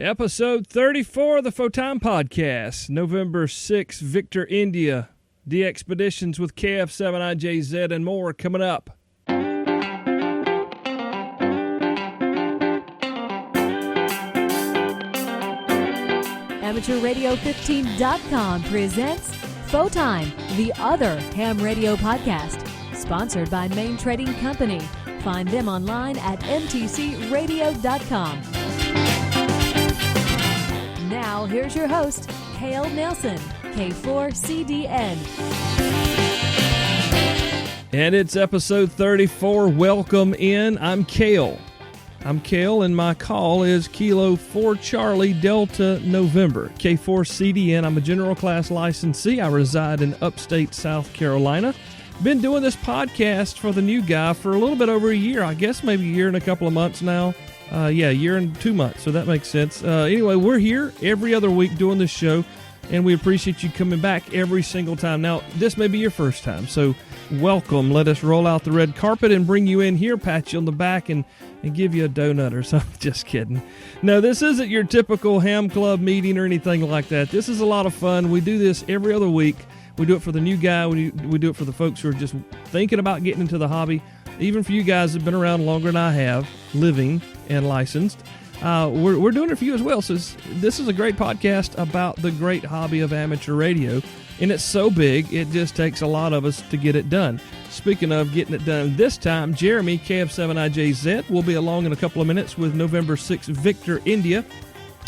Episode 34 of the Photon Podcast, November 6th, Victor, India, DX-peditions with KF7IJZ and more coming up. AmateurRadio15.com presents Photon, the other ham radio podcast, sponsored by Main Trading Company. Find them online at mtcradio.com. Now, here's your host, Cale Nelson, K4CDN. And it's episode 34. Welcome in. I'm Cale, and my call is Kilo 4 Charlie Delta November, K4CDN. I'm a general class licensee. I reside in upstate South Carolina. Been doing this podcast for the new guy for a little bit over a year. I guess maybe a year and a couple of months now. A year and 2 months, so that makes sense. Anyway, we're here every other week doing this show, and we appreciate you coming back every single time. Now, this may be your first time, so welcome. Let us roll out the red carpet and bring you in here, pat you on the back, and give you a donut or something. Just kidding. No, this isn't your typical ham club meeting or anything like that. This is a lot of fun. We do this every other week. We do it for the new guy. We do it for the folks who are just thinking about getting into the hobby. Even for you guys that have been around longer than I have, living and licensed, we're doing it for you as well. So this is a great podcast about the great hobby of amateur radio, and it's so big, it just takes a lot of us to get it done. Speaking of getting it done, this time, Jeremy, KF7IJZ, will be along in a couple of minutes with November 6th, Victor, India.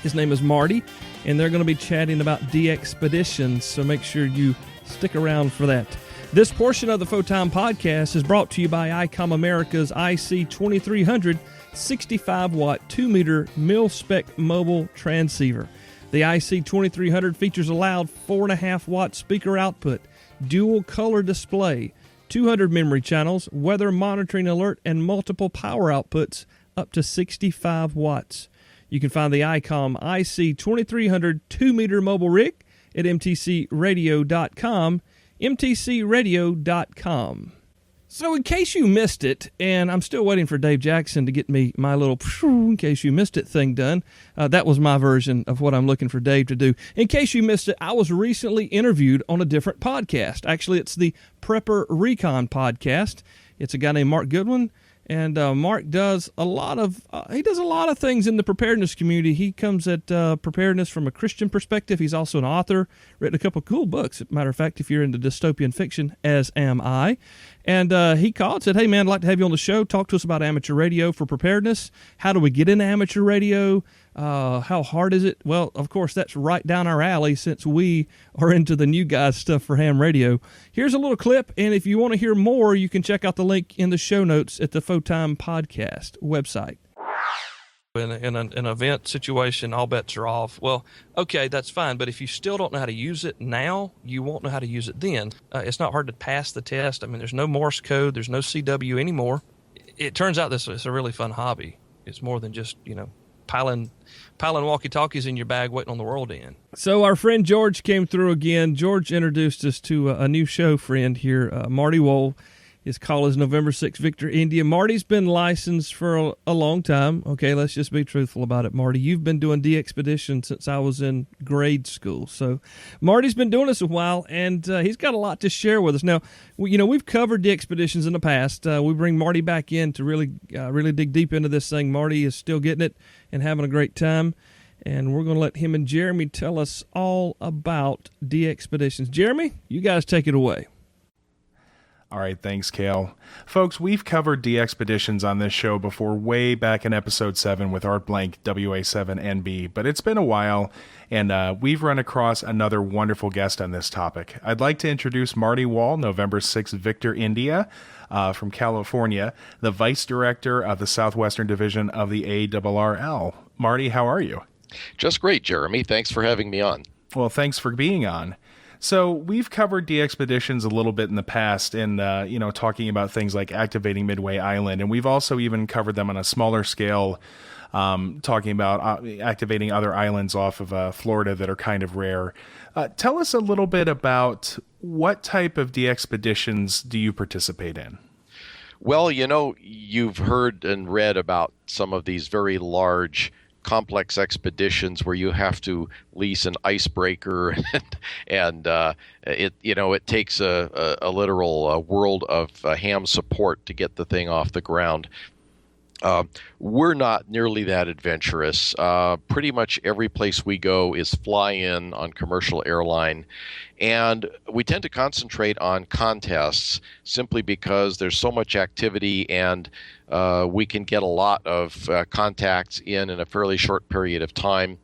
His name is Marty, and they're going to be chatting about DX-peditions, so make sure you stick around for that. This portion of the Photon Podcast is brought to you by ICOM America's IC2300 65-watt 2-meter mil-spec mobile transceiver. The IC2300 features a loud 4.5-watt speaker output, dual color display, 200 memory channels, weather monitoring alert, and multiple power outputs up to 65 watts. You can find the ICOM IC2300 2-meter mobile rig at mtcradio.com. mtcradio.com. So in case you missed it, and I'm still waiting for Dave Jackson to get me my little in case you missed it thing done. That was my version of what I'm looking for Dave to do. In case you missed it, I was recently interviewed on a different podcast. Actually, it's the Prepper Recon podcast. It's a guy named Mark Goodwin. And Mark does a lot of things in the preparedness community. He comes at preparedness from a Christian perspective. He's also an author, written a couple of cool books. As a matter of fact, if you're into dystopian fiction, as am I. And he called and said, hey, man, I'd like to have you on the show. Talk to us about amateur radio for preparedness. How do we get into amateur radio? How hard is it? Well, of course, that's right down our alley since we are into the new guys stuff for ham radio. Here's a little clip, and if you want to hear more, you can check out the link in the show notes at the Photon Podcast website. In an event situation, all bets are off. Well, okay, that's fine, but if you still don't know how to use it now, you won't know how to use it then. It's not hard to pass the test. I mean, there's no Morse code, there's no CW anymore. It turns out this is a really fun hobby. It's more than just, piling walkie-talkies in your bag waiting on the world to end. So our friend George came through again. George introduced us to a new show friend here, Marty Wohl. His call is November 6th, Victor, India. Marty's been licensed for a long time. Okay, let's just be truthful about it, Marty. You've been doing DX-peditions since I was in grade school. So Marty's been doing this a while, and he's got a lot to share with us. Now, we've covered DX-peditions in the past. We bring Marty back in to really dig deep into this thing. Marty is still getting it and having a great time, and we're going to let him and Jeremy tell us all about DX-peditions. Jeremy, you guys take it away. All right, thanks, Cale. Folks, we've covered DX-peditions on this show before, way back in episode 7 with Art Blank WA7NB, but it's been a while, and we've run across another wonderful guest on this topic. I'd like to introduce Marty Wohl, November 6th, Victor, India, from California, the Vice Director of the Southwestern Division of the ARRL. Marty, how are you? Just great, Jeremy. Thanks for having me on. Well, thanks for being on. So we've covered DX-peditions a little bit in the past and, talking about things like activating Midway Island. And we've also even covered them on a smaller scale, talking about activating other islands off of Florida that are kind of rare. Tell us a little bit about what type of DX-peditions do you participate in? Well, you've heard and read about some of these very large complex expeditions where you have to lease an icebreaker, and it takes a literal world of ham support to get the thing off the ground. We're not nearly that adventurous. Pretty much every place we go is fly-in on commercial airline, and we tend to concentrate on contests simply because there's so much activity, and we can get a lot of contacts in a fairly short period of time.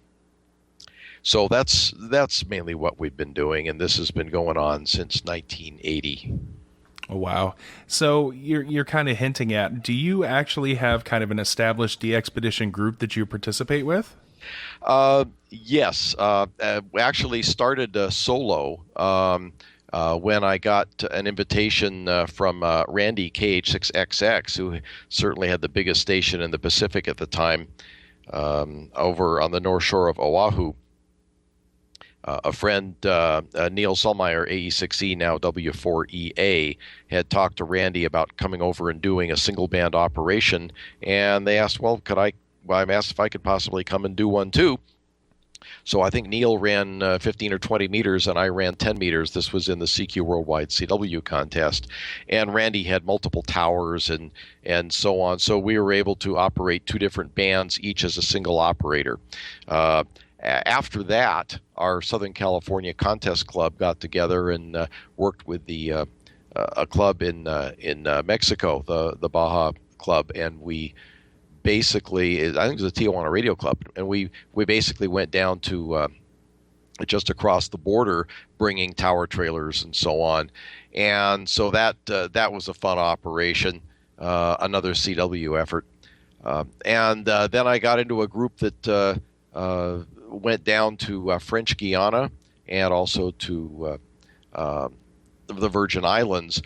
So that's mainly what we've been doing, and this has been going on since 1980. Oh, wow. So you're kind of hinting at, do you actually have kind of an established DX-pedition group that you participate with? Yes. We actually started solo when I got an invitation from Randy KH6XX, who certainly had the biggest station in the Pacific at the time, over on the North Shore of Oahu. A friend, Neil Sulmeyer, AE6E, now W4EA, had talked to Randy about coming over and doing a single band operation, and they asked, I asked if I could possibly come and do one too. So I think Neil ran 15 or 20 meters, and I ran 10 meters. This was in the CQ Worldwide CW contest, and Randy had multiple towers and so on. So we were able to operate two different bands, each as a single operator. After that, our Southern California Contest Club got together and worked with a club in Mexico, the Baja Club, and we basically, I think it was a Tijuana Radio Club, and we basically went down to just across the border, bringing tower trailers and so on, and so that was a fun operation, another CW effort, and then I got into a group that went down to French Guiana and also to the Virgin Islands.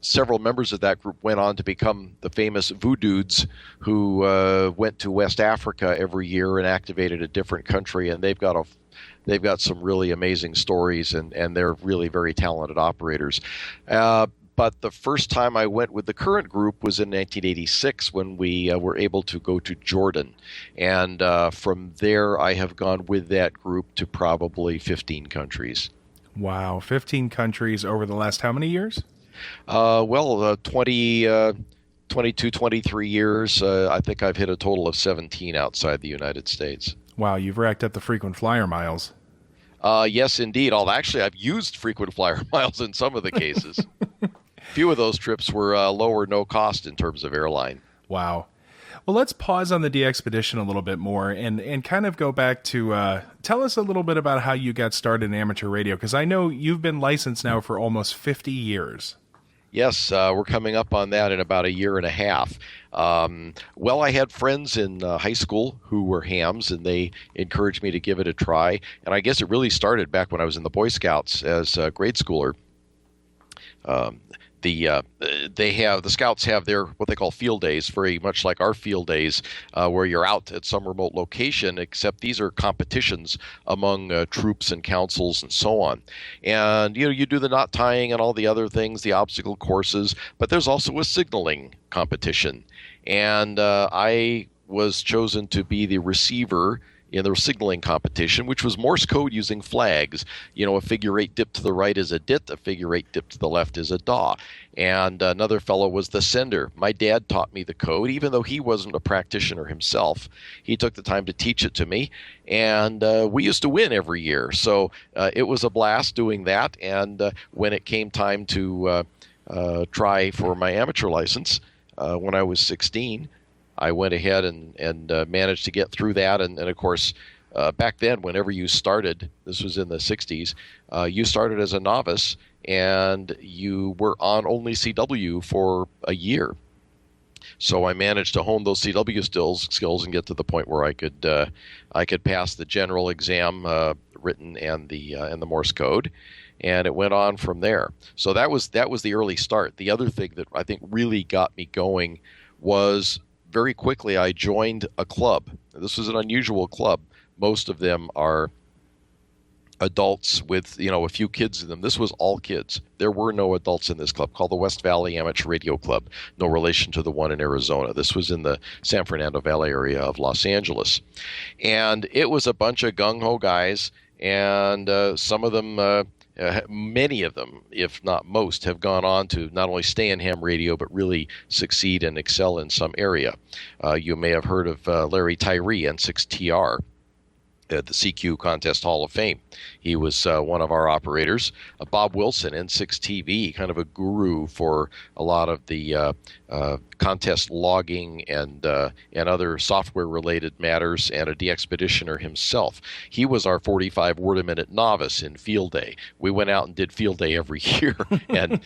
Several members of that group went on to become the famous Voodoods, who went to West Africa every year and activated a different country, and they've got some really amazing stories, and they're really very talented operators. But the first time I went with the current group was in 1986 when we were able to go to Jordan. And from there, I have gone with that group to probably 15 countries. Wow, 15 countries over the last how many years? 22, 23 years. I think I've hit a total of 17 outside the United States. Wow, you've racked up the frequent flyer miles. Yes, indeed. Actually, I've used frequent flyer miles in some of the cases. Few of those trips were low or no cost in terms of airline. Wow. Well, let's pause on the DX-pedition a little bit more and kind of go back to tell us a little bit about how you got started in amateur radio, because I know you've been licensed now for almost 50 years. Yes, we're coming up on that in about a year and a half. I had friends in high school who were hams, and they encouraged me to give it a try. And I guess it really started back when I was in the Boy Scouts as a grade schooler. The Scouts have their what they call field days, very much like our field days, where you're out at some remote location, except these are competitions among troops and councils and so on. And you do the knot tying and all the other things, the obstacle courses, but there's also a signaling competition. And I was chosen to be the receiver in the signaling competition, which was Morse code using flags. A figure 8 dip to the right is a dit, a figure 8 dip to the left is a da. And another fellow was the sender. My dad taught me the code, even though he wasn't a practitioner himself. He took the time to teach it to me, and we used to win every year. So it was a blast doing that, and when it came time to try for my amateur license, when I was 16, I went ahead and managed to get through that. And of course, back then, whenever you started, this was in the 60s, you started as a novice and you were on only CW for a year. So I managed to hone those CW skills and get to the point where I could pass the general exam, written and the Morse code. And it went on from there. So that was the early start. The other thing that I think really got me going was very quickly I joined a club. This was an unusual club. Most of them are adults with a few kids in them. This was all kids. There were no adults in this club, called the West Valley Amateur Radio Club. No relation to the one in Arizona. This was in the San Fernando Valley area of Los Angeles, and it was a bunch of gung-ho guys. And some of them, many of them, if not most, have gone on to not only stay in ham radio but really succeed and excel in some area. You may have heard of Larry Tyree, N6TR. At the CQ Contest Hall of Fame. He was one of our operators. Bob Wilson, N6TV, kind of a guru for a lot of the contest logging and other software-related matters, and a DX-peditioner himself. He was our 45 word a minute novice in field day. We went out and did field day every year, and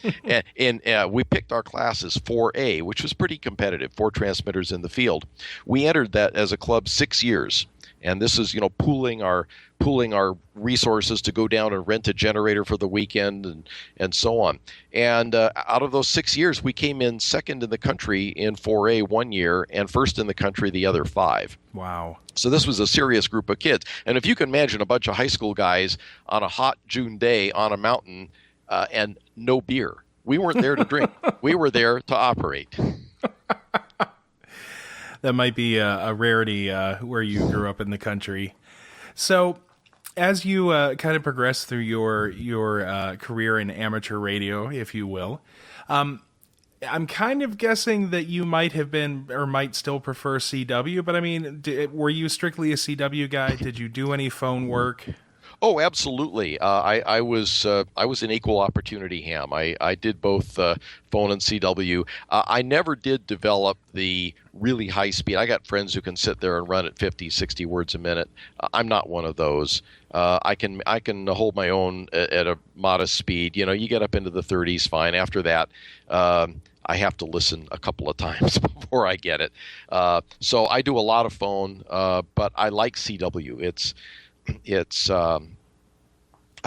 we picked our classes 4A, which was pretty competitive, 4 transmitters in the field. We entered that as a club 6 years. And this is, pooling our resources to go down and rent a generator for the weekend and so on. And out of those 6 years, we came in second in the country in 4A one year and first in the country the other 5. Wow. So this was a serious group of kids. And if you can imagine a bunch of high school guys on a hot June day on a mountain and no beer. We weren't there to drink. We were there to operate. That might be a rarity where you grew up in the country. So as you kind of progress through your career in amateur radio, if you will, I'm kind of guessing that you might have been or might still prefer CW, but I mean, were you strictly a CW guy? Did you do any phone work? Oh, absolutely. I was an equal opportunity ham. I did both phone and CW. I never did develop the really high speed. I got friends who can sit there and run at 50, 60 words a minute. I'm not one of those. I can hold my own at a modest speed. You get up into the 30s, fine. After that, I have to listen a couple of times before I get it. So I do a lot of phone, but I like CW.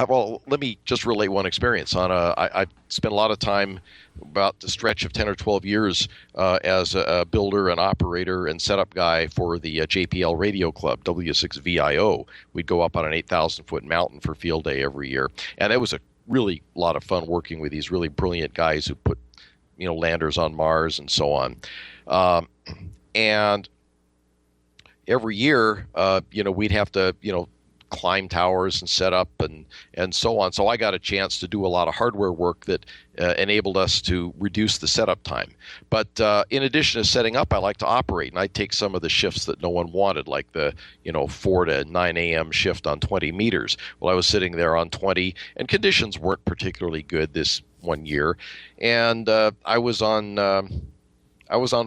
Well, let me just relate one experience. I spent a lot of time, about the stretch of 10 or 12 years, as a builder and operator and setup guy for the JPL Radio Club, W6VIO. We'd go up on an 8,000-foot mountain for field day every year. And it was a really lot of fun working with these really brilliant guys who put, landers on Mars and so on. And every year, we'd have to, climb towers and set up and so on. So I got a chance to do a lot of hardware work that enabled us to reduce the setup time. But in addition to setting up, I like to operate, and I take some of the shifts that no one wanted, like the 4 to 9 a.m. shift on 20 meters. Well, I was sitting there on 20, and conditions weren't particularly good this one year, and I was on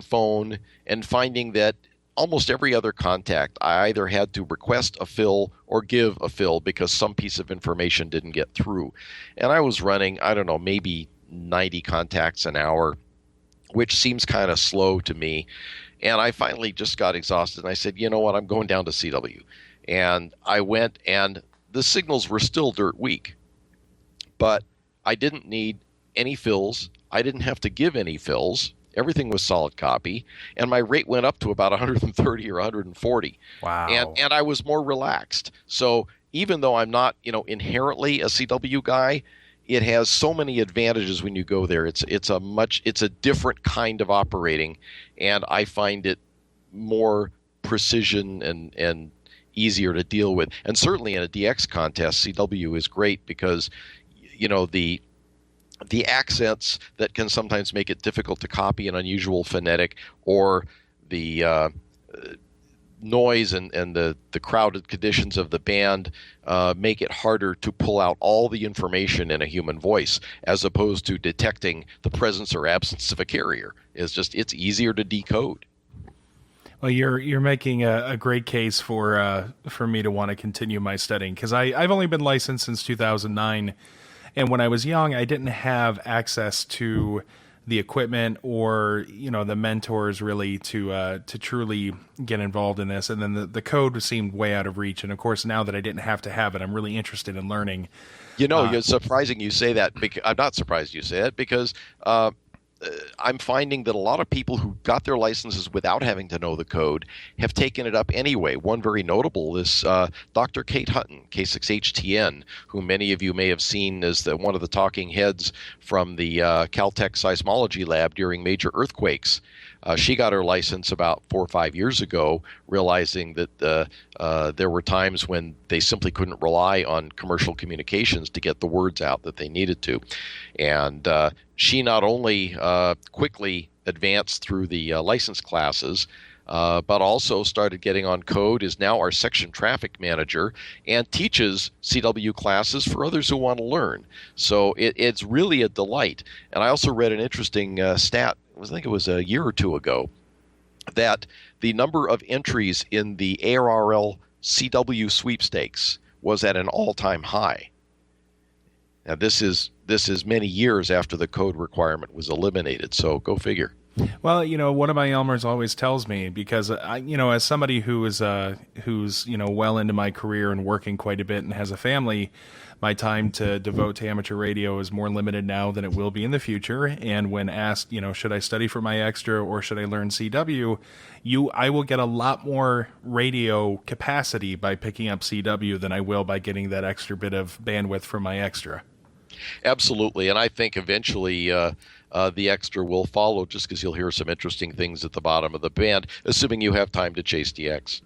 phone and finding that almost every other contact, I either had to request a fill or give a fill because some piece of information didn't get through. And I was running, I don't know, maybe 90 contacts an hour, which seems kind of slow to me. And I finally just got exhausted, and I said, you know what, I'm going down to CW. And I went, and the signals were still dirt weak. But I didn't need any fills. I didn't have to give any fills. Everything was solid copy, and my rate went up to about 130 or 140. Wow. And I was more relaxed. So even though I'm not, inherently a CW guy, it has so many advantages when you go there. It's a different kind of operating, and I find it more precision and easier to deal with. And certainly in a DX contest, CW is great because, the accents that can sometimes make it difficult to copy an unusual phonetic, or the noise and the crowded conditions of the band make it harder to pull out all the information in a human voice, as opposed to detecting the presence or absence of a carrier. It's easier to decode. Well, you're making a great case for me to want to continue my studying, because I've only been licensed since 2009. And when I was young, I didn't have access to the equipment or, the mentors really to truly get involved in this. And then the code seemed way out of reach. And of course, now that I didn't have to have it, I'm really interested in learning. It's surprising you say that. I'm not surprised you say it, because I'm finding that a lot of people who got their licenses without having to know the code have taken it up anyway. One very notable is Dr. Kate Hutton, K6HTN, who many of you may have seen as one of the talking heads from the Caltech seismology lab during major earthquakes. She got her license about 4 or 5 years ago, realizing that there were times when they simply couldn't rely on commercial communications to get the words out that they needed to. And she not only quickly advanced through the license classes, but also started getting on code, is now our section traffic manager, and teaches CW classes for others who want to learn. So it's really a delight. And I also read an interesting stat, I think it was a year or two ago, that the number of entries in the ARRL CW sweepstakes was at an all-time high. Now this is many years after the code requirement was eliminated, so go figure. Well, one of my Elmers always tells me, because as somebody who's well into my career and working quite a bit and has a family, my time to devote to amateur radio is more limited now than it will be in the future. And when asked, should I study for my extra or should I learn CW, I will get a lot more radio capacity by picking up CW than I will by getting that extra bit of bandwidth from my extra. Absolutely, and I think eventually the extra will follow, just because you'll hear some interesting things at the bottom of the band, assuming you have time to chase DX.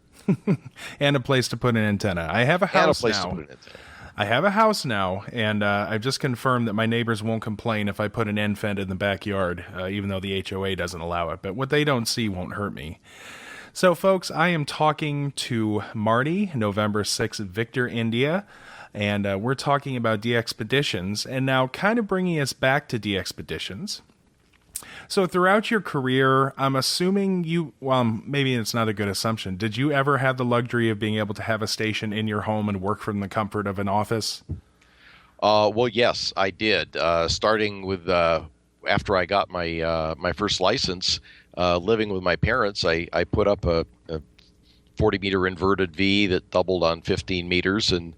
And a place to put an antenna. I have a house now. I have a house now, and I've just confirmed that my neighbors won't complain if I put an end fend in the backyard, even though the HOA doesn't allow it. But what they don't see won't hurt me. So, folks, I am talking to Marty, November 6th, Victor, India. And we're talking about DX-peditions, and now kind of bringing us back to DX-peditions. So throughout your career, I'm assuming maybe it's not a good assumption. Did you ever have the luxury of being able to have a station in your home and work from the comfort of an office? Well, yes, I did. Starting with after I got my first license, living with my parents, I put up a 40-meter inverted V that doubled on 15 meters and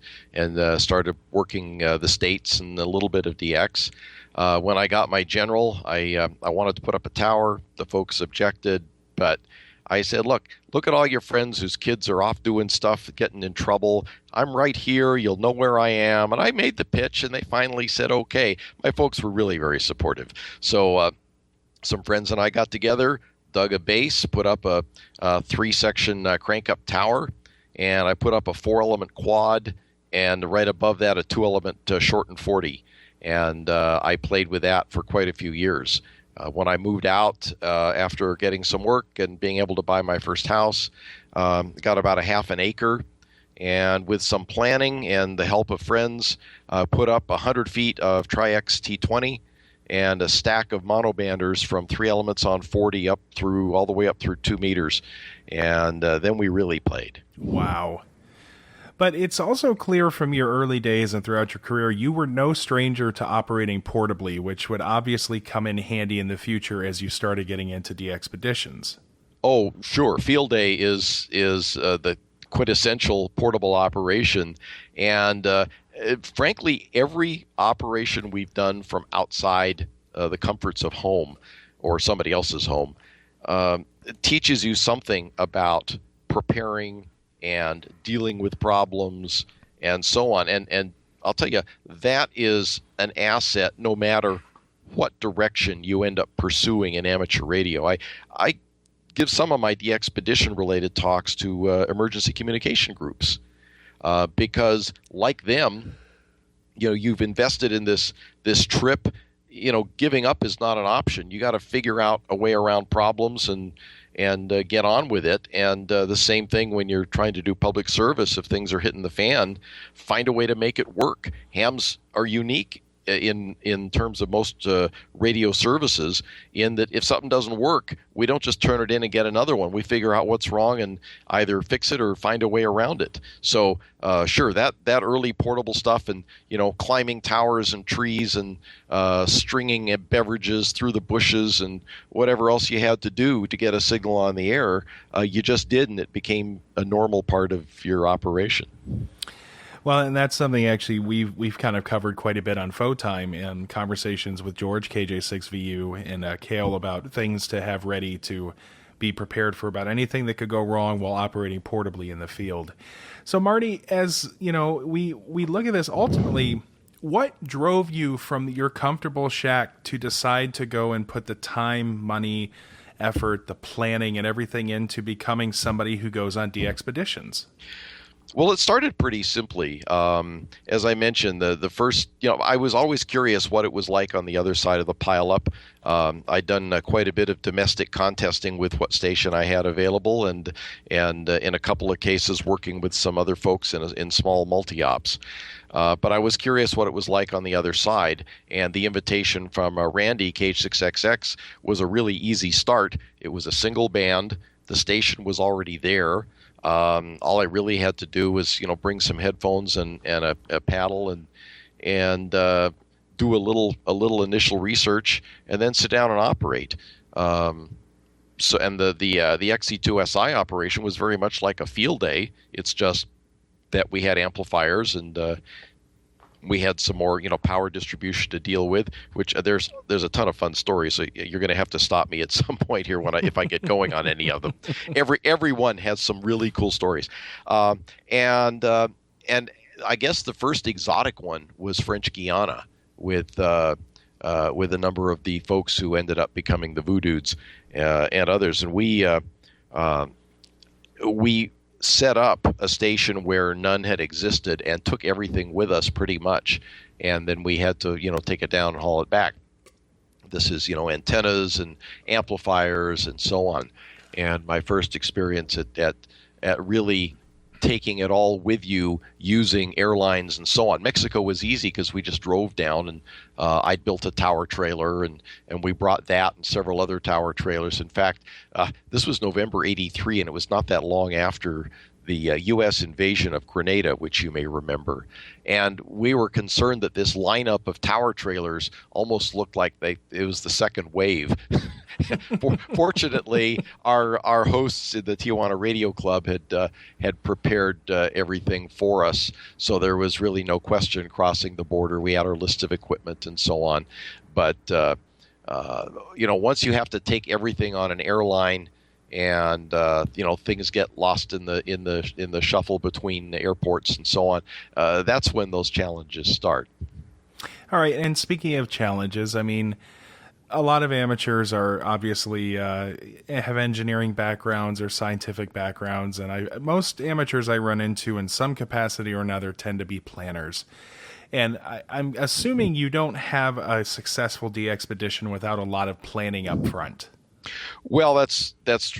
started working the States and a little bit of DX. When I got my general, I wanted to put up a tower. The folks objected, but I said, look at all your friends whose kids are off doing stuff, getting in trouble. I'm right here. You'll know where I am. And I made the pitch, and they finally said, okay. My folks were really very supportive. So some friends and I got together, dug a base, put up a 3-section crank-up tower, and I put up a 4-element quad, and right above that a 2-element short and 40. And I played with that for quite a few years. When I moved out after getting some work and being able to buy my first house, got about a half an acre, and with some planning and the help of friends, put up 100 feet of Tri-X T20 and a stack of monobanders from 3 elements on 40 all the way up through 2 meters. And then we really played. Wow. But it's also clear from your early days and throughout your career, you were no stranger to operating portably, which would obviously come in handy in the future as you started getting into DX-peditions. Oh, sure. Field day is the quintessential portable operation. And frankly, every operation we've done from outside the comforts of home or somebody else's home teaches you something about preparing and dealing with problems and so on. And I'll tell you, that is an asset no matter what direction you end up pursuing in amateur radio. I give some of my DX-pedition related talks to emergency communication groups because like them, you've invested in this trip. Giving up is not an option. You got to figure out a way around problems and get on with it. And the same thing when you're trying to do public service. If things are hitting the fan, find a way to make it work. Hams are unique in terms of most radio services in that if something doesn't work, we don't just turn it in and get another one. We figure out what's wrong and either fix it or find a way around it. So sure, that early portable stuff and climbing towers and trees and stringing beverages through the bushes and whatever else you had to do to get a signal on the air, you just did, and it became a normal part of your operation. Well, and that's something actually we've kind of covered quite a bit on Time and conversations with George, KJ6VU, and Kale about things to have ready to be prepared for about anything that could go wrong while operating portably in the field. So, Marty, as you know, we look at this ultimately. What drove you from your comfortable shack to decide to go and put the time, money, effort, the planning, and everything into becoming somebody who goes on DX-peditions? Well, it started pretty simply. As I mentioned, the first, I was always curious what it was like on the other side of the pileup. I'd done quite a bit of domestic contesting with what station I had available, and in a couple of cases working with some other folks in small multi-ops. But I was curious what it was like on the other side, and the invitation from Randy, KH6XX, was a really easy start. It was a single band. The station was already there. All I really had to do was, bring some headphones and a paddle and do a little initial research, and then sit down and operate. The XE2SI operation was very much like a field day. It's just that we had amplifiers and we had some more, power distribution to deal with, which there's a ton of fun stories. So you're going to have to stop me at some point here if I get going on any of them. Everyone has some really cool stories, and I guess the first exotic one was French Guiana with a number of the folks who ended up becoming the Voodoods and others, and we set up a station where none had existed and took everything with us pretty much, and then we had to take it down and haul it back. This is antennas and amplifiers and so on, and my first experience at really taking it all with you using airlines and so on. Mexico was easy because we just drove down, and I'd built a tower trailer, and we brought that and several other tower trailers. In fact, this was November '83, and it was not that long after the U.S. invasion of Grenada, which you may remember. And we were concerned that this lineup of tower trailers almost looked like it was the second wave. Fortunately, our hosts in the Tijuana Radio Club had prepared everything for us, so there was really no question crossing the border. We had our list of equipment and so on. But once you have to take everything on an airline, and things get lost in the shuffle between airports and so on, that's when those challenges start. All right, and speaking of challenges, I mean, a lot of amateurs are obviously have engineering backgrounds or scientific backgrounds, and most amateurs I run into in some capacity or another tend to be planners. And I'm assuming you don't have a successful DX-pedition without a lot of planning up front. Well, that's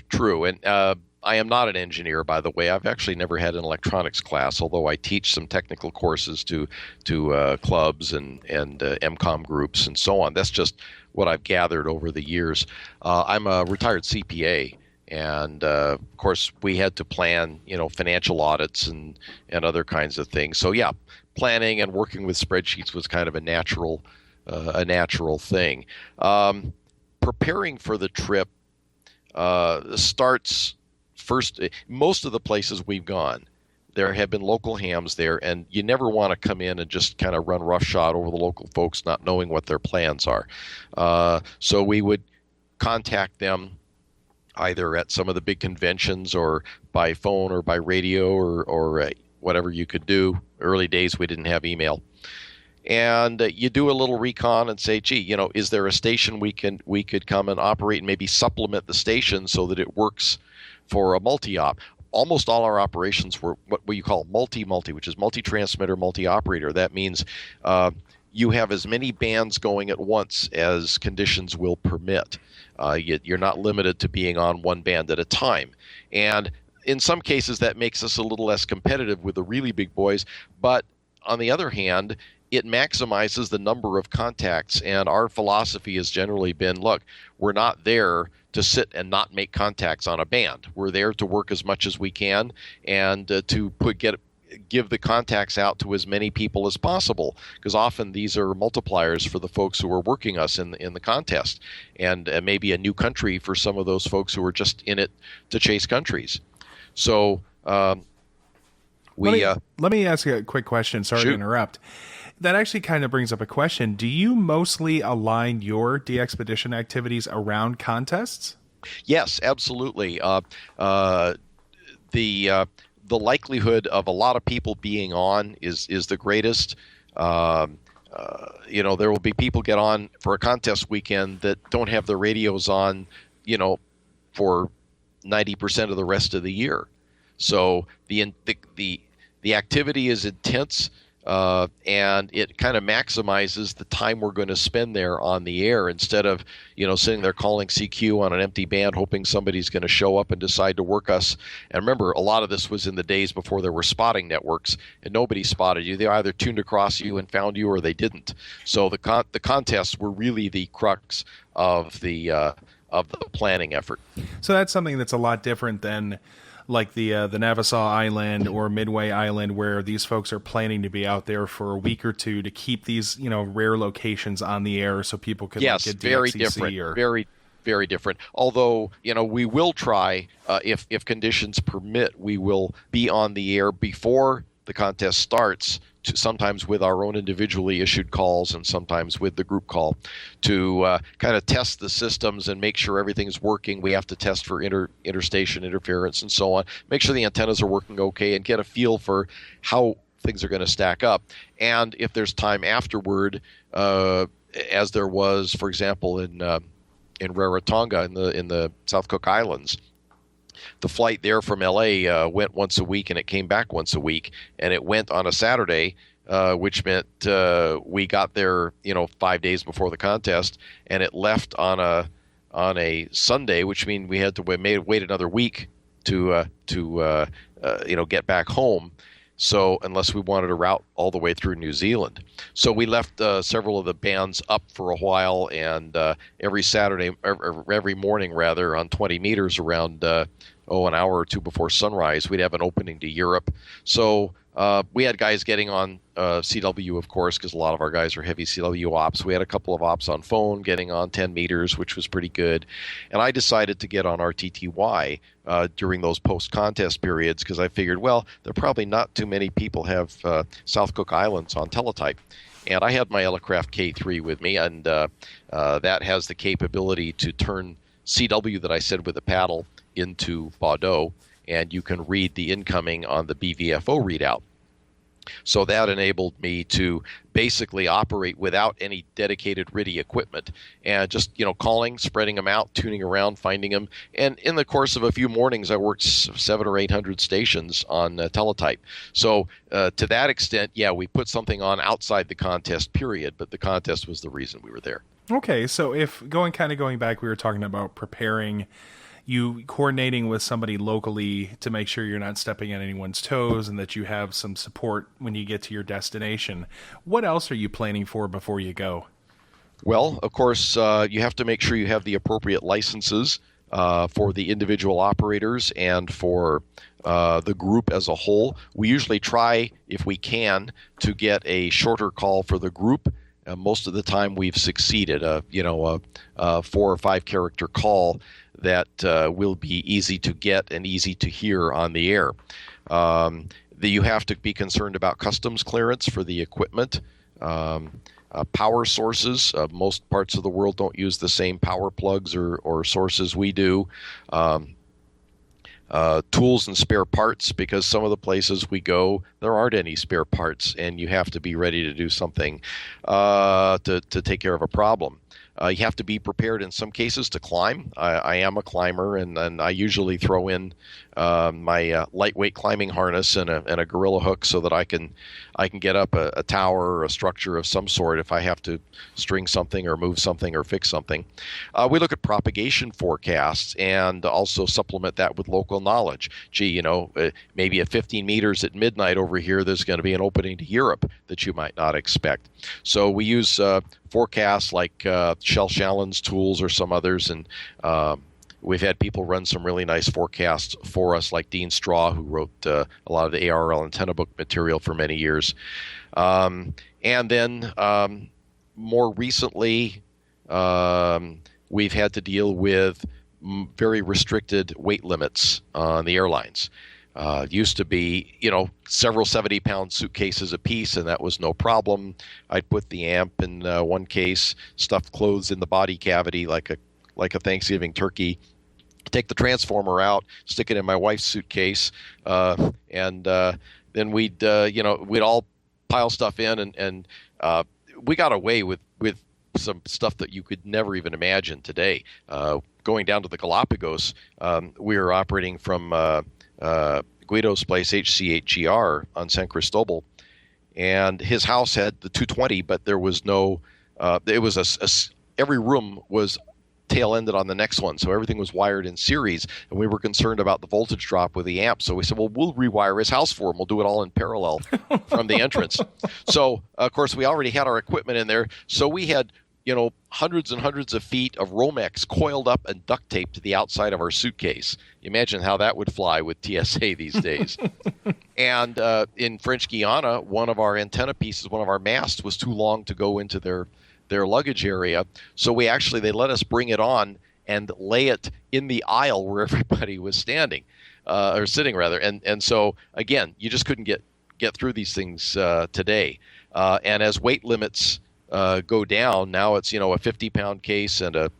true, and I am not an engineer, by the way. I've actually never had an electronics class, although I teach some technical courses to clubs and MCOM groups and so on. That's just what I've gathered over the years. I'm a retired CPA, and of course we had to plan, financial audits and other kinds of things. So yeah, planning and working with spreadsheets was kind of a natural thing. Preparing for the trip starts first. Most of the places we've gone, there have been local hams there, and you never want to come in and just kind of run roughshod over the local folks, not knowing what their plans are. So we would contact them either at some of the big conventions or by phone or by radio or whatever you could do. Early days we didn't have email. And you do a little recon and say, gee, is there a station we could come and operate and maybe supplement the station so that it works for a multi-op? Almost all our operations were what you call multi-multi, which is multi-transmitter, multi-operator. That means you have as many bands going at once as conditions will permit. You're not limited to being on one band at a time. And in some cases, that makes us a little less competitive with the really big boys. But on the other hand, it maximizes the number of contacts, and our philosophy has generally been, look, we're not there to sit and not make contacts on a band. We're there to work as much as we can and to give the contacts out to as many people as possible, because often these are multipliers for the folks who are working us in the contest, and maybe a new country for some of those folks who are just in it to chase countries. So Let me ask you a quick question. Sorry to interrupt. That actually kind of brings up a question. Do you mostly align your DXpedition activities around contests? Yes, absolutely. The likelihood of a lot of people being on is the greatest. There will be people get on for a contest weekend that don't have their radios on, for 90% of the rest of the year. So the activity is intense, and it kind of maximizes the time we're going to spend there on the air instead of, sitting there calling CQ on an empty band, hoping somebody's going to show up and decide to work us. And remember, a lot of this was in the days before there were spotting networks, and nobody spotted you. They either tuned across you and found you, or they didn't. So the contests were really the crux of the planning effort. So that's something that's a lot different than like the Nassau Island or Midway Island, where these folks are planning to be out there for a week or two to keep these, rare locations on the air so people can yes, get very DXCC different, very, very different. Although, we will try, if conditions permit, we will be on the air before the contest starts, sometimes with our own individually issued calls and sometimes with the group call, to kind of test the systems and make sure everything's working. We have to test for interstation interference and so on, make sure the antennas are working okay, and get a feel for how things are going to stack up. And if there's time afterward, as there was, for example, in Rarotonga in the South Cook Islands, the flight there from LA went once a week, and it came back once a week, and it went on a Saturday, which meant we got there 5 days before the contest, and it left on a Sunday, which means we had to wait another week to get back home. So unless we wanted to route all the way through New Zealand. So we left several of the bands up for a while, and every morning rather, on 20 meters around an hour or two before sunrise, we'd have an opening to Europe. So we had guys getting on CW, of course, because a lot of our guys are heavy CW ops. We had a couple of ops on phone getting on 10 meters, which was pretty good. And I decided to get on RTTY during those post-contest periods, because I figured, well, there are probably not too many people have South Cook Islands on teletype. And I had my Elecraft K3 with me, and that has the capability to turn CW that I said with a paddle into Baudot, and you can read the incoming on the BVFO readout. So that enabled me to basically operate without any dedicated RTTY equipment, and just calling, spreading them out, tuning around, finding them. And in the course of a few mornings, I worked 700 or 800 stations on teletype. So to that extent, yeah, we put something on outside the contest period, but the contest was the reason we were there. Okay, so if going back, we were talking about preparing, you coordinating with somebody locally to make sure you're not stepping on anyone's toes and that you have some support when you get to your destination. What else are you planning for before you go? Well, of course, you have to make sure you have the appropriate licenses for the individual operators and for the group as a whole. We usually try, if we can, to get a shorter call for the group. Most of the time we've succeeded, a 4 or 5 character call that will be easy to get and easy to hear on the air. You have to be concerned about customs clearance for the equipment. Power sources. Most parts of the world don't use the same power plugs or sources we do. Tools and spare parts, because some of the places we go, there aren't any spare parts, and you have to be ready to do something to take care of a problem. You have to be prepared in some cases to climb. I am a climber, and I usually throw in my lightweight climbing harness and a gorilla hook so that I can get up a tower or a structure of some sort if I have to string something or move something or fix something. We look at propagation forecasts and also supplement that with local knowledge. Gee, maybe at 15 meters at midnight over here, there's going to be an opening to Europe that you might not expect. So we use forecasts like Shell Shallen's tools or some others, and we've had people run some really nice forecasts for us, like Dean Straw, who wrote a lot of the ARRL antenna book material for many years. And then more recently, we've had to deal with very restricted weight limits on the airlines. Used to be, several 70-pound suitcases a piece, and that was no problem. I'd put the amp in one case, stuff clothes in the body cavity like a Thanksgiving turkey, take the transformer out, stick it in my wife's suitcase, and then we'd all pile stuff in, and we got away with some stuff that you could never even imagine today. Going down to the Galapagos, we were operating from Guido's place, HCHGR, on San Cristobal, and his house had the 220, but there was no. It was every room was tail-ended on the next one, so everything was wired in series, and we were concerned about the voltage drop with the amp, so we said, well, we'll rewire his house for him. We'll do it all in parallel from the entrance. So, of course, we already had our equipment in there, so we had hundreds and hundreds of feet of Romex coiled up and duct taped to the outside of our suitcase. You imagine how that would fly with TSA these days. And in French Guiana, one of our antenna pieces, one of our masts, was too long to go into their luggage area. So they let us bring it on and lay it in the aisle where everybody was standing, or sitting rather. And so, again, you just couldn't get through these things today. And as weight limits go down, now it's, a 50-pound case and a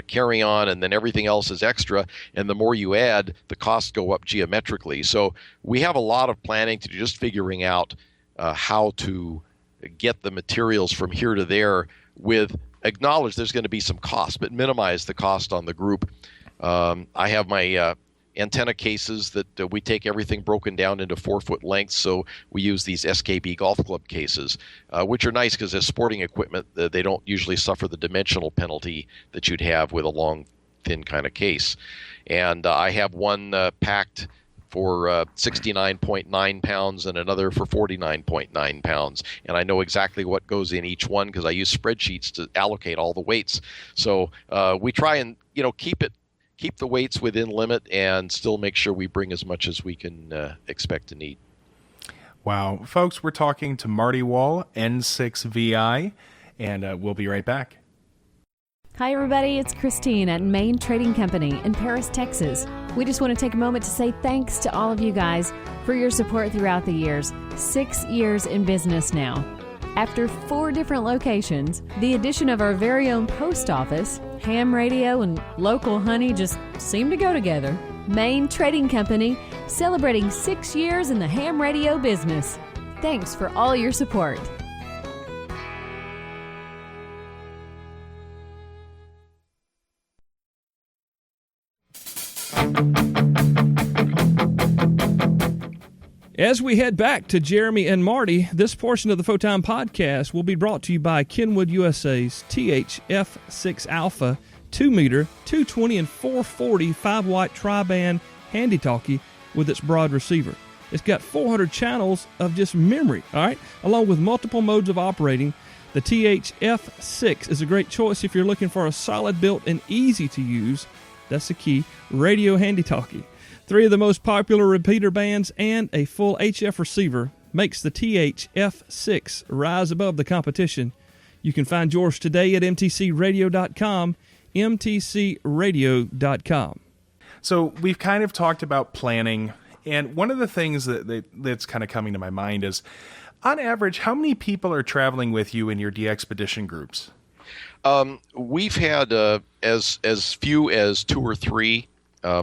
carry-on, and then everything else is extra. And the more you add, the costs go up geometrically. So we have a lot of planning to do, just figuring out how to get the materials from here to there, with acknowledge there's going to be some cost, but minimize the cost on the group. I have my antenna cases that we take everything broken down into 4-foot lengths, so we use these SKB golf club cases, which are nice because as sporting equipment, they don't usually suffer the dimensional penalty that you'd have with a long, thin kind of case. And I have one packed for 69.9 pounds and another for 49.9 pounds. And I know exactly what goes in each one because I use spreadsheets to allocate all the weights. So we try and keep the weights within limit and still make sure we bring as much as we can expect to need. Wow. Folks, we're talking to Marty Wall, N6VI, and we'll be right back. Hi, everybody. It's Christine at Main Trading Company in Paris, Texas. We just want to take a moment to say thanks to all of you guys for your support throughout the years. 6 years in business now. After 4 different locations, the addition of our very own post office, ham radio, and local honey just seemed to go together. Main Trading Company, celebrating 6 years in the ham radio business. Thanks for all your support. As we head back to Jeremy and Marty, this portion of the Photime podcast will be brought to you by Kenwood USA's THF6 Alpha 2-meter, 220 and 440 5-watt tri-band handy-talkie with its broad receiver. It's got 400 channels of just memory, all right? Along with multiple modes of operating, the THF6 is a great choice if you're looking for a solid-built and easy-to-use, that's the key, radio handy-talkie. 3 of the most popular repeater bands and a full HF receiver makes the THF6 rise above the competition. You can find yours today at mtcradio.com, mtcradio.com. So we've kind of talked about planning, and one of the things that's kind of coming to my mind is, on average, how many people are traveling with you in your DX-pedition groups? We've had as few as 2 or 3.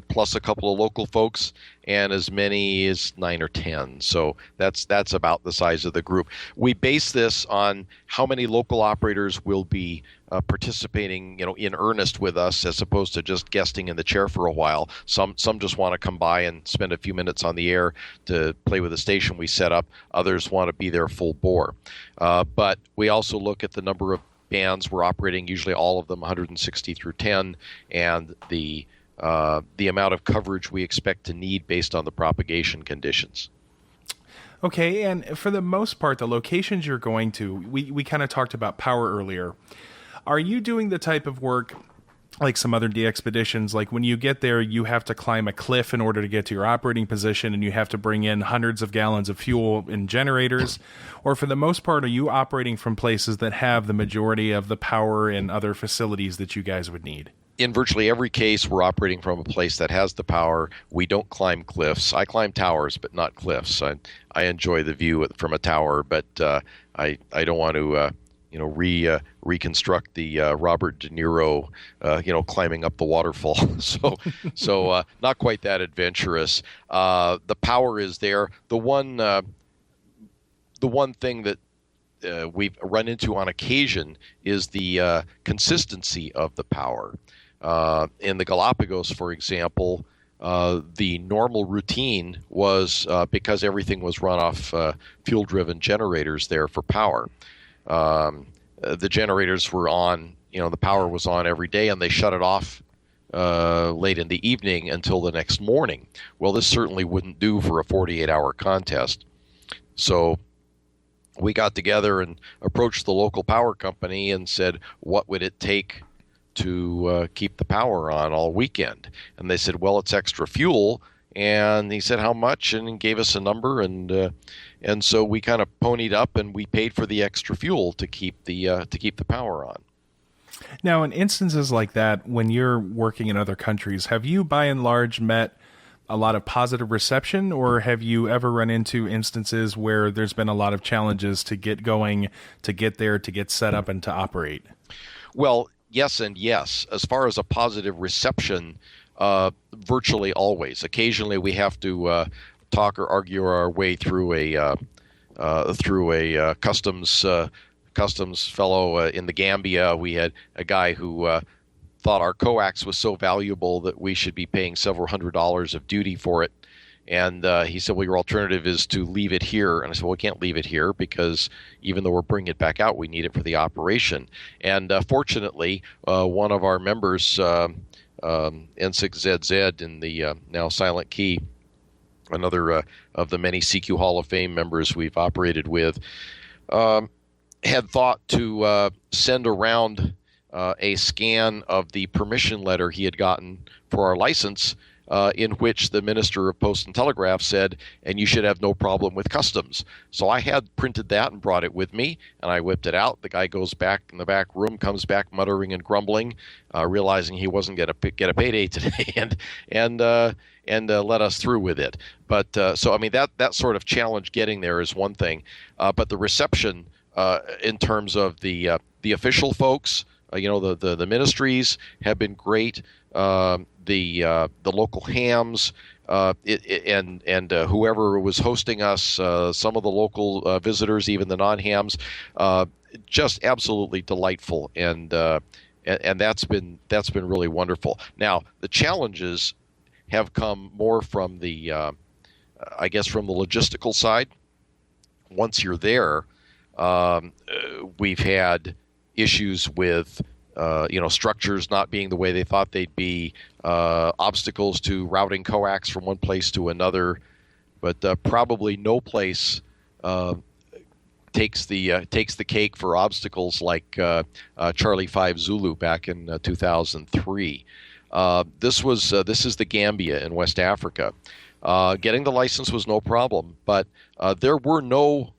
Plus a couple of local folks, and as many as 9 or 10. So that's about the size of the group. We base this on how many local operators will be participating, in earnest with us, as opposed to just guesting in the chair for a while. Some just want to come by and spend a few minutes on the air to play with the station we set up. Others want to be there full bore. But we also look at the number of bands we're operating, usually all of them 160 through 10, and the amount of coverage we expect to need based on the propagation conditions. Okay, and for the most part, the locations you're going to, we kind of talked about power earlier. Are you doing the type of work like some other DX-peditions, like when you get there, you have to climb a cliff in order to get to your operating position, and you have to bring in hundreds of gallons of fuel in generators? Or for the most part, are you operating from places that have the majority of the power and other facilities that you guys would need? in virtually every case, we're operating from a place that has the power. We don't climb cliffs. I climb towers, but not cliffs. I enjoy the view from a tower, but I don't want to reconstruct the Robert De Niro climbing up the waterfall. so not quite that adventurous. The power is there. The one thing that we've run into on occasion is the consistency of the power. In the Galapagos, for example, the normal routine was because everything was run off fuel-driven generators there for power. The generators were on, the power was on every day, and they shut it off late in the evening until the next morning. Well, this certainly wouldn't do for a 48-hour contest. So we got together and approached the local power company and said, what would it take to keep the power on all weekend? And they said, well, it's extra fuel. And he said, how much? And he gave us a number, and so we kind of ponied up and we paid for the extra fuel to keep the power on. Now, in instances like that, when you're working in other countries, have you by and large met a lot of positive reception, or have you ever run into instances where there's been a lot of challenges to get going, to get there, to get set up and to operate? Well, yes and yes. As far as a positive reception, virtually always. Occasionally, we have to talk or argue our way through a customs fellow in the Gambia. We had a guy who thought our coax was so valuable that we should be paying several $100s of duty for it. And he said, well, your alternative is to leave it here. And I said, well, we can't leave it here because even though we're bringing it back out, we need it for the operation. And fortunately, one of our members, N6VI in the now Silent Key, another of the many CQ Hall of Fame members we've operated with, had thought to send around a scan of the permission letter he had gotten for our license, in which the Minister of Post and Telegraph said, and you should have no problem with customs. So I had printed that and brought it with me, and I whipped it out. The guy goes back in the back room, comes back muttering and grumbling, realizing he wasn't going to get a payday today, and let us through with it. But so I mean that sort of challenge getting there is one thing, but the reception in terms of the official folks, the ministries have been great. The local hams, and whoever was hosting us, some of the local visitors, even the non-hams, just absolutely delightful, and that's been really wonderful. Now the challenges have come more from the, I guess, from the logistical side. Once you're there, we've had issues with structures not being the way they thought they'd be, obstacles to routing coax from one place to another, but probably no place takes the cake for obstacles like Charlie 5 Zulu back in 2003. This is the Gambia in West Africa. Getting the license was no problem, but there were no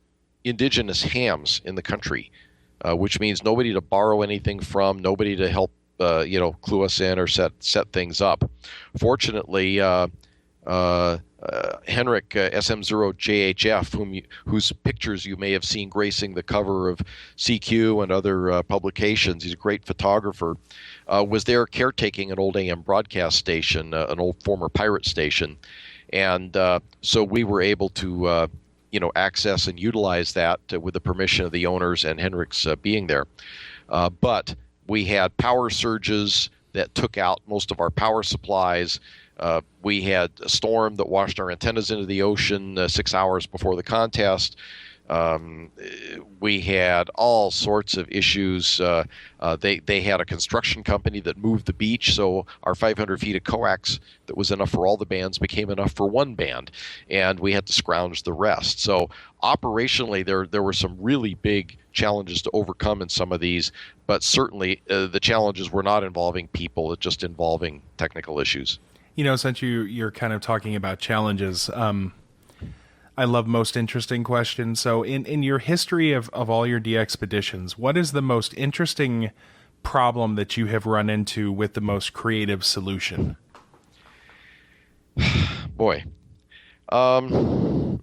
indigenous hams in the country. Which means nobody to borrow anything from, nobody to help, clue us in or set things up. Fortunately, Henrik SM0JHF, whose pictures you may have seen gracing the cover of CQ and other publications, he's a great photographer, was there caretaking an old AM broadcast station, an old former pirate station, and so we were able to access and utilize that with the permission of the owners and Henrik's being there. But we had power surges that took out most of our power supplies. We had a storm that washed our antennas into the ocean 6 hours before the contest. We had all sorts of issues. They had a construction company that moved the beach, so our 500 feet of coax that was enough for all the bands became enough for one band, and we had to scrounge the rest. So operationally, there were some really big challenges to overcome in some of these, but certainly the challenges were not involving people, just involving technical issues. Since you're kind of talking about challenges, I love most interesting questions. So in your history of all your DX-peditions, what is the most interesting problem that you have run into with the most creative solution? Boy. I don't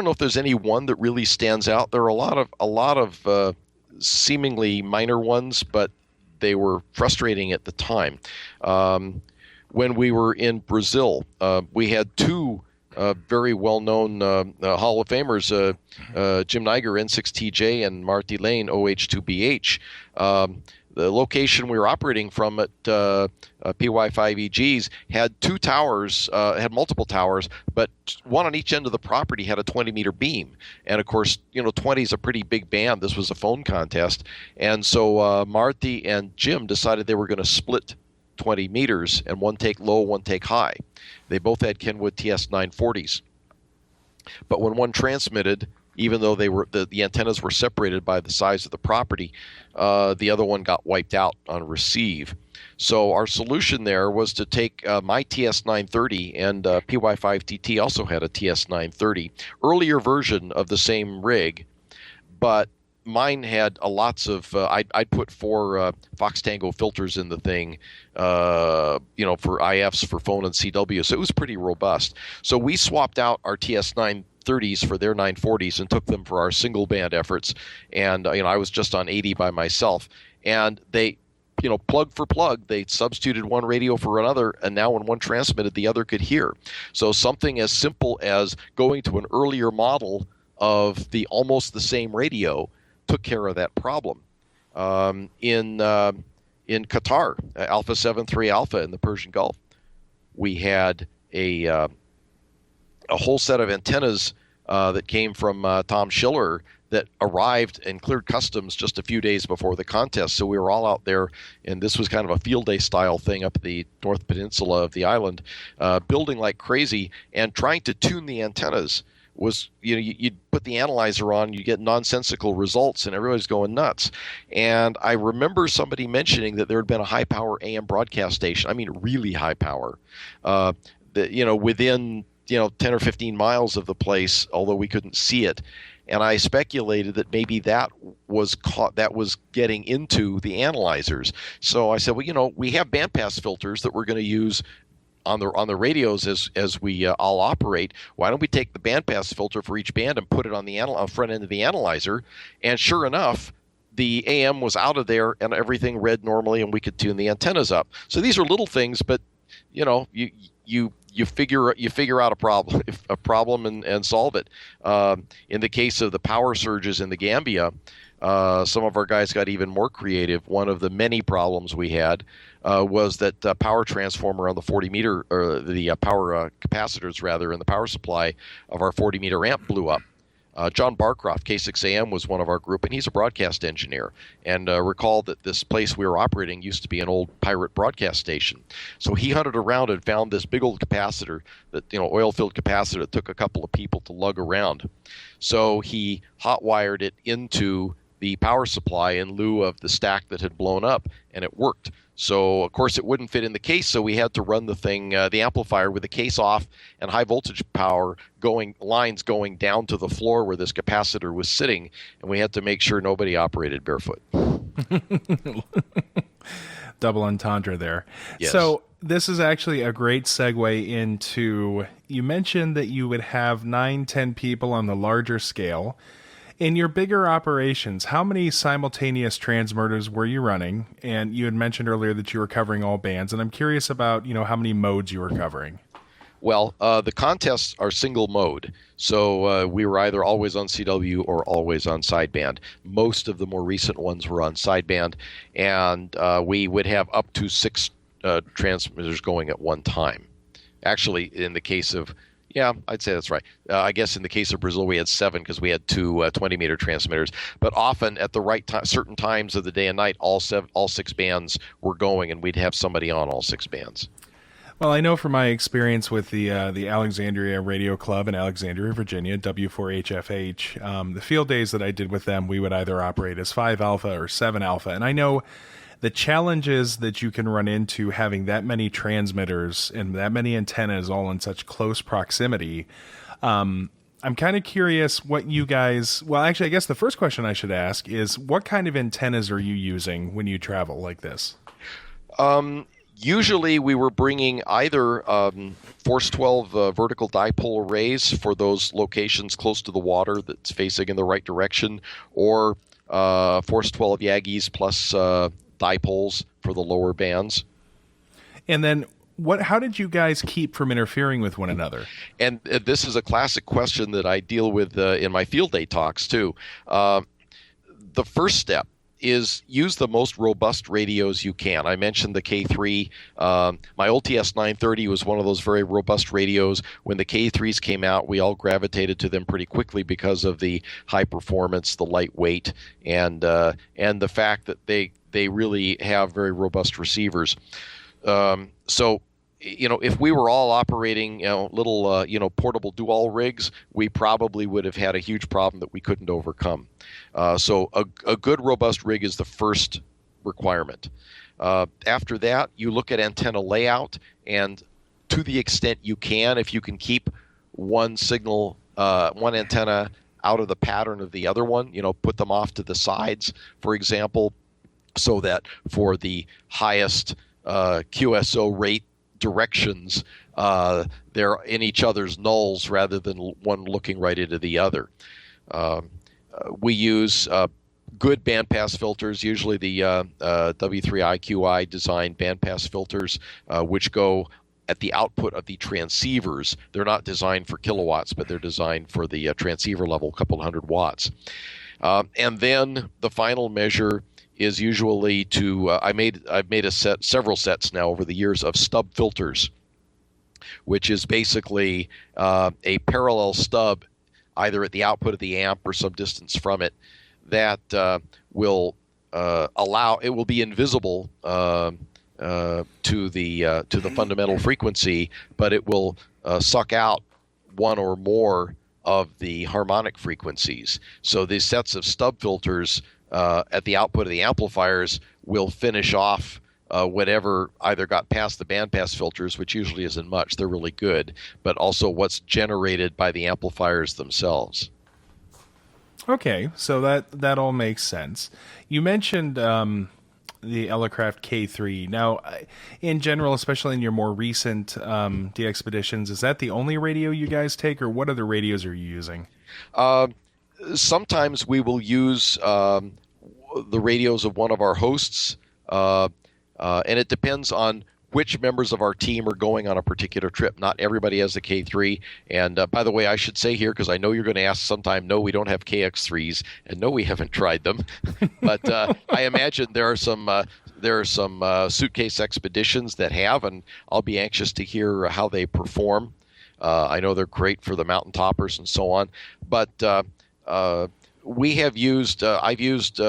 know if there's any one that really stands out. There are a lot of seemingly minor ones, but they were frustrating at the time. When we were in Brazil, we had two very well-known Hall of Famers, Jim Niger, N6TJ, and Marty Lane, OH2BH. The location we were operating from at PY5EGs had two towers, had multiple towers, but one on each end of the property had a 20-meter beam. And, of course, 20 is a pretty big band. This was a phone contest. And so Marty and Jim decided they were going to split 20 meters, and one take low, one take high. They both had Kenwood TS940s. But when one transmitted, even though they were the antennas were separated by the size of the property, the other one got wiped out on receive. So our solution there was to take my TS930, and PY5TT also had a TS930, earlier version of the same rig, but mine had lots of, I'd put 4 Fox Tango filters in the thing, for IFs, for phone and CW, so it was pretty robust. So we swapped out our TS930s for their 940s and took them for our single band efforts, and I was just on 80 by myself, and they, plug for plug, they substituted one radio for another, and now when one transmitted, the other could hear. So something as simple as going to an earlier model of the almost the same radio took care of that problem. In Qatar, Alpha 7-3 Alpha in the Persian Gulf, we had a whole set of antennas that came from Tom Schiller that arrived and cleared customs just a few days before the contest. So we were all out there, and this was kind of a field day style thing up the North Peninsula of the island, building like crazy and trying to tune the antennas. Was you'd put the analyzer on, you get nonsensical results, and everybody's going nuts. And I remember somebody mentioning that there had been a high power AM broadcast station. I mean, really high power. Within 10 or 15 miles of the place, although we couldn't see it. And I speculated that maybe that was getting into the analyzers. So I said, well, we have bandpass filters that we're going to use on the radios as we all operate. Why don't we take the bandpass filter for each band and put it on the front end of the analyzer? And sure enough, the AM was out of there and everything read normally, and we could tune the antennas up. So these are little things, but you figure out a problem and solve it. In the case of the power surges in the Gambia, some of our guys got even more creative. One of the many problems we had was that power transformer on the 40-meter, or the power capacitors, rather, in the power supply of our 40-meter amp blew up. John Barcroft, K6AM, was one of our group, and he's a broadcast engineer. And recall that this place we were operating used to be an old pirate broadcast station. So he hunted around and found this big old capacitor, that oil-filled capacitor that took a couple of people to lug around. So he hot-wired it into the power supply in lieu of the stack that had blown up, and it worked. So, of course, it wouldn't fit in the case, so we had to run the thing, the amplifier, with the case off and high voltage power lines going down to the floor where this capacitor was sitting, and we had to make sure nobody operated barefoot. Double entendre there. Yes. So this is actually a great segue into, you mentioned that you would have 9-10 people on the larger scale. In your bigger operations, how many simultaneous transmitters were you running? And you had mentioned earlier that you were covering all bands, and I'm curious about, how many modes you were covering. Well, the contests are single mode, so we were either always on CW or always on sideband. Most of the more recent ones were on sideband, and we would have up to 6 transmitters going at one time. Actually, in the case of Yeah, I'd say that's right. I guess in the case of Brazil, we had 7 because we had 2 20-meter transmitters. But often at the right time, certain times of the day and night, all 6 bands were going, and we'd have somebody on all 6 bands. Well, I know from my experience with the Alexandria Radio Club in Alexandria, Virginia, W4HFH, the field days that I did with them, we would either operate as 5 Alpha or 7 Alpha. And I know the challenges that you can run into having that many transmitters and that many antennas all in such close proximity. I I'm kind of curious what you guys, well, actually, I guess the first question I should ask is what kind of antennas are you using when you travel like this? Usually we were bringing either Force 12 vertical dipole arrays for those locations close to the water that's facing in the right direction, or Force 12 Yagis plus dipoles for the lower bands. And then how did you guys keep from interfering with one another? And this is a classic question that I deal with in my field day talks too. The first step is use the most robust radios you can. I mentioned the K3. My old TS-930 was one of those very robust radios. When the K3s came out, we all gravitated to them pretty quickly because of the high performance, the lightweight, and the fact that they really have very robust receivers. So, if we were all operating, little, portable dual rigs, we probably would have had a huge problem that we couldn't overcome. So a good, robust rig is the first requirement. After that, you look at antenna layout, and to the extent you can, if you can keep one antenna out of the pattern of the other one, put them off to the sides, for example, so that for the highest QSO rate directions, they're in each other's nulls rather than one looking right into the other. We use good bandpass filters, usually the W3IQI designed bandpass filters, which go at the output of the transceivers. They're not designed for kilowatts, but they're designed for the transceiver level, a couple hundred watts. And then the final measure is usually to I've made several sets now over the years of stub filters, which is basically a parallel stub either at the output of the amp or some distance from it that will be invisible to the fundamental frequency, but it will suck out one or more of the harmonic frequencies. So these sets of stub filters at the output of the amplifiers will finish off whatever either got past the bandpass filters, which usually isn't much, they're really good, but also what's generated by the amplifiers themselves. Okay, so that all makes sense. You mentioned the Elecraft K3. Now, in general, especially in your more recent DX-peditions, is that the only radio you guys take, or what other radios are you using? Sometimes we will use the radios of one of our hosts, and it depends on which members of our team are going on a particular trip. Not everybody has a K3. And by the way, I should say here, because I know you're going to ask sometime, no, we don't have KX3s, and no, we haven't tried them. But I imagine there are some suitcase expeditions that have, and I'll be anxious to hear how they perform. I know they're great for the mountain toppers and so on. But we have used, I've used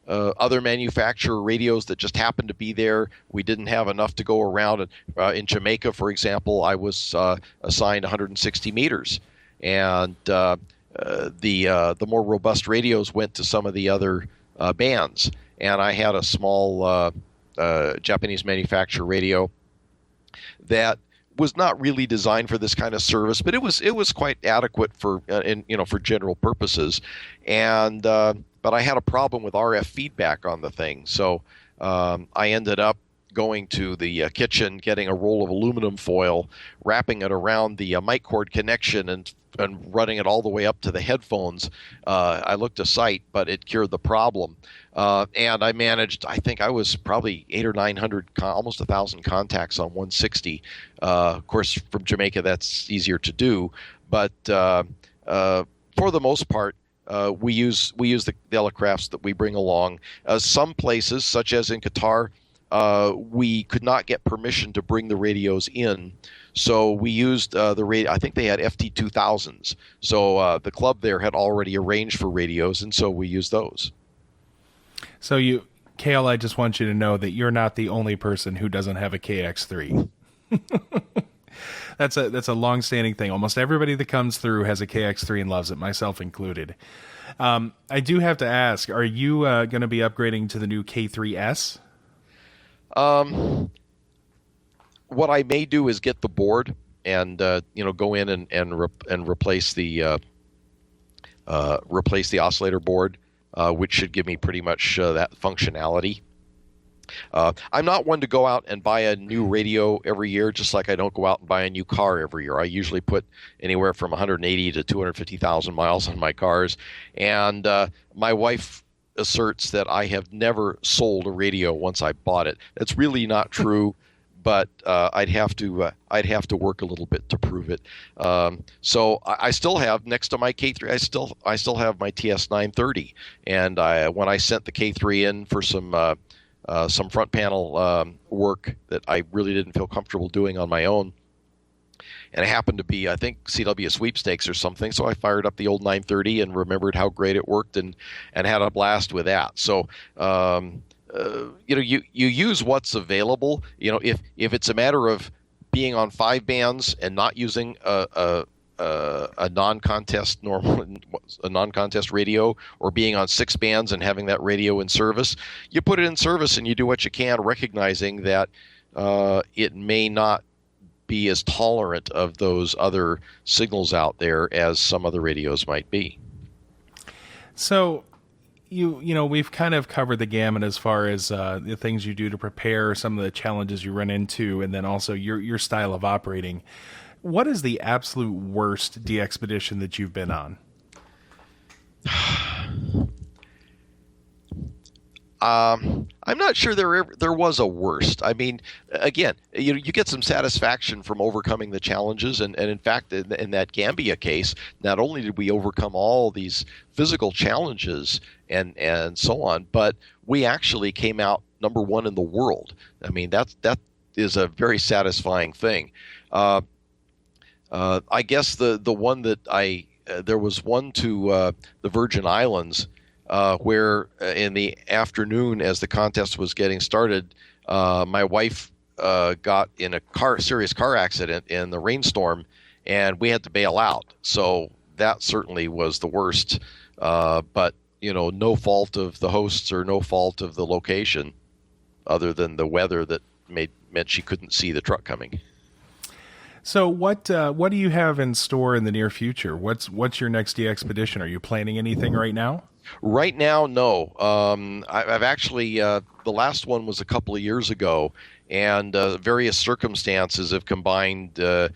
other manufacturer radios that just happened to be there. We didn't have enough to go around. In Jamaica, for example, I was assigned 160 meters. And the more robust radios went to some of the other bands. And I had a small Japanese manufacturer radio that was not really designed for this kind of service, but it was quite adequate for for general purposes. And but I had a problem with RF feedback on the thing, so I ended up going to the kitchen, getting a roll of aluminum foil, wrapping it around the mic cord connection, and running it all the way up to the headphones. I looked a sight, but it cured the problem. And I managed, I think I was probably 800 or 900, almost 1,000 contacts on 160. Of course, from Jamaica, that's easier to do. But for the most part, we use the Elecrafts that we bring along. Some places, such as in Qatar, we could not get permission to bring the radios in. So we used the radio. I think they had FT2000s. So the club there had already arranged for radios, and so we used those. So Cale, I just want you to know that you're not the only person who doesn't have a KX3. That's a long-standing thing. Almost everybody that comes through has a KX3 and loves it, myself included. I do have to ask, are you going to be upgrading to the new K3S? What I may do is get the board and go in and replace the oscillator board, which should give me pretty much that functionality. I'm not one to go out and buy a new radio every year, just like I don't go out and buy a new car every year. I usually put anywhere from 180 to 250,000 miles on my cars, and my wife asserts that I have never sold a radio once I bought it. That's really not true. But I'd have to work a little bit to prove it. So I still have, next to my K3, I still have my TS930, and when I sent the K3 in for some front panel work that I really didn't feel comfortable doing on my own, and it happened to be, I think, CW sweepstakes or something, so I fired up the old 930 and remembered how great it worked and had a blast with that. So you use what's available. If it's a matter of being on 5 bands and not using a non-contest radio, or being on 6 bands and having that radio in service, you put it in service and you do what you can, recognizing that it may not be as tolerant of those other signals out there as some other radios might be. So we've kind of covered the gamut as far as the things you do to prepare, some of the challenges you run into, and then also your style of operating. What is the absolute worst DX-pedition that you've been on? I'm not sure there was a worst. I mean, again, you get some satisfaction from overcoming the challenges, and in fact, in that Gambia case, not only did we overcome all these physical challenges and so on, but we actually came out number 1 in the world. I mean, that is a very satisfying thing. I guess the one that there was one to the Virgin Islands. Where in the afternoon, as the contest was getting started, my wife got in a serious car accident in the rainstorm, and we had to bail out. So that certainly was the worst. But no fault of the hosts or no fault of the location, other than the weather that meant she couldn't see the truck coming. So what do you have in store in the near future? What's your next DX-pedition? Are you planning anything right now? Right now, no. I've actually, the last one was a couple of years ago, and various circumstances have combined to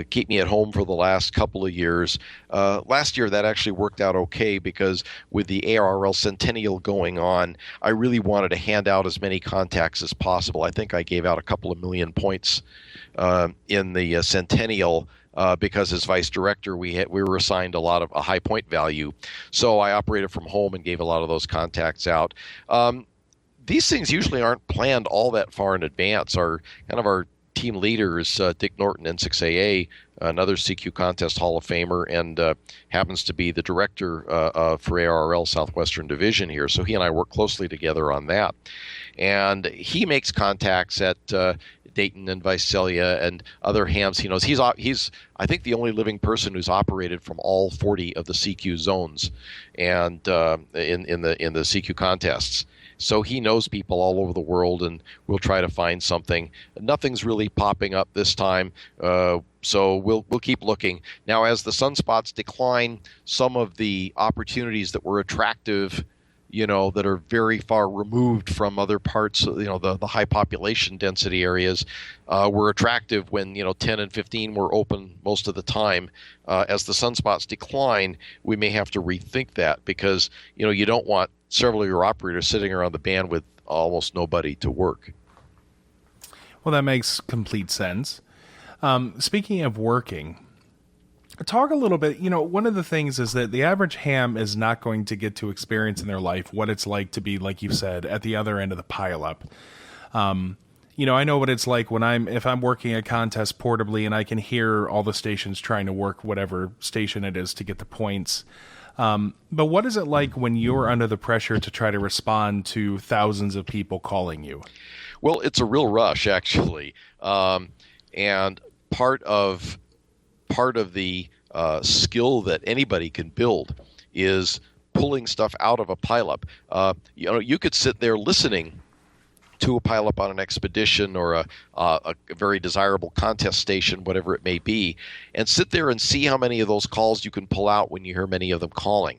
keep me at home for the last couple of years. Last year, that actually worked out okay, because with the ARRL Centennial going on, I really wanted to hand out as many contacts as possible. I think I gave out a couple of million points in the Centennial. Because as vice director, we were assigned a high point value, so I operated from home and gave a lot of those contacts out. These things usually aren't planned all that far in advance. Our team leader is Dick Norton, N6VI, another CQ Contest Hall of Famer, and happens to be the director for ARRL Southwestern Division here. So he and I work closely together on that, and he makes contacts at Dayton and Visalia and other hams. He knows he's I think the only living person who's operated from all 40 of the CQ zones, and in the CQ contests. So he knows people all over the world, and we'll try to find something. Nothing's really popping up this time, so we'll keep looking. Now, as the sunspots decline, some of the opportunities that were attractive, that are very far removed from other parts, the high population density areas, were attractive when 10 and 15 were open most of the time. As the sunspots decline, we may have to rethink that, because you don't want several of your operators sitting around the band with almost nobody to work. Well, that makes complete sense. Speaking of working, talk a little bit, one of the things is that the average ham is not going to get to experience in their life what it's like to be, like you said, at the other end of the pileup. I know what it's like if I'm working a contest portably and I can hear all the stations trying to work whatever station it is to get the points. But what is it like when you're under the pressure to try to respond to thousands of people calling you? Well, it's a real rush, actually. And part of the skill that anybody can build is pulling stuff out of a pileup. You could sit there listening to a pileup on an expedition or a very desirable contest station, whatever it may be, and sit there and see how many of those calls you can pull out when you hear many of them calling.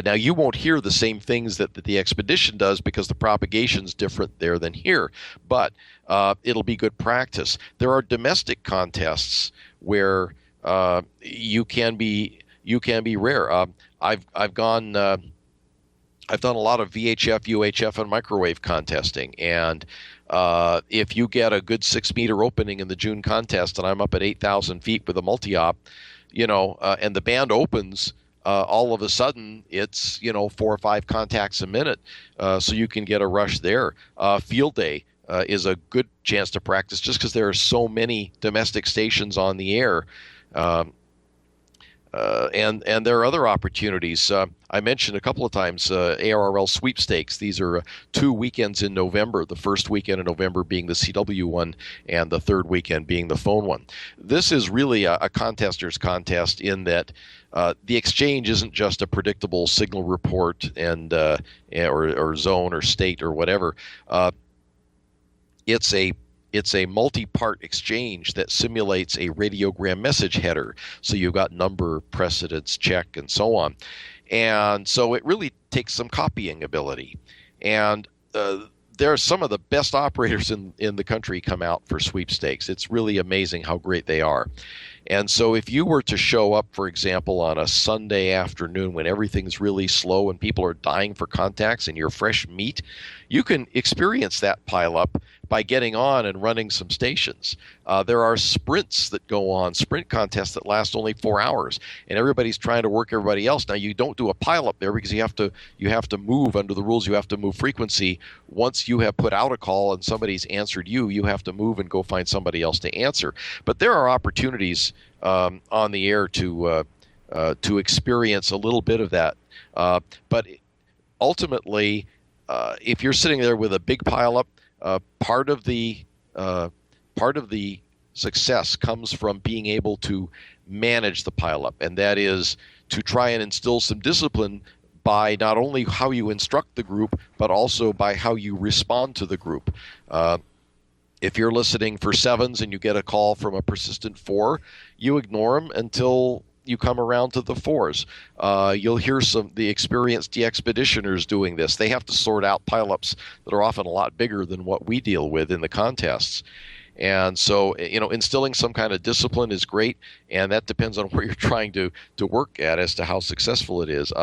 Now, you won't hear the same things that the expedition does because the propagation's different there than here, but it'll be good practice. There are domestic contests where you can be rare. I've done a lot of VHF, UHF, and microwave contesting, and if you get a good 6-meter opening in the June contest, and I'm up at 8,000 feet with a multi-op, and the band opens, all of a sudden it's 4 or 5 contacts a minute, so you can get a rush there. Field day is a good chance to practice just because there are so many domestic stations on the air. And there are other opportunities. I mentioned a couple of times ARRL sweepstakes. These are 2 weekends in November, the first weekend in November being the CW one and the third weekend being the phone one. This is really a contester's contest in that the exchange isn't just a predictable signal report and or zone or state or whatever. It's a multi-part exchange that simulates a radiogram message header. So you've got number, precedence, check, and so on. And so it really takes some copying ability. And there are some of the best operators in the country come out for sweepstakes. It's really amazing how great they are. And so if you were to show up, for example, on a Sunday afternoon when everything's really slow and people are dying for contacts and you're fresh meat, you can experience that pileup by getting on and running some stations. There are sprints that go on, sprint contests that last only 4 hours, and everybody's trying to work everybody else. Now, you don't do a pileup there because you have to move under the rules. You have to move frequency. Once you have put out a call and somebody's answered you, you have to move and go find somebody else to answer. But there are opportunities on the air to experience a little bit of that. But ultimately, if you're sitting there with a big pileup, part of the success comes from being able to manage the pileup, and that is to try and instill some discipline by not only how you instruct the group, but also by how you respond to the group. If you're listening for 7s and you get a call from a persistent 4, you ignore them until you come around to the 4s. You'll hear the experienced DX-peditioners doing this. They have to sort out pileups that are often a lot bigger than what we deal with in the contests. And so, instilling some kind of discipline is great, and that depends on where you're trying to work at as to how successful it is.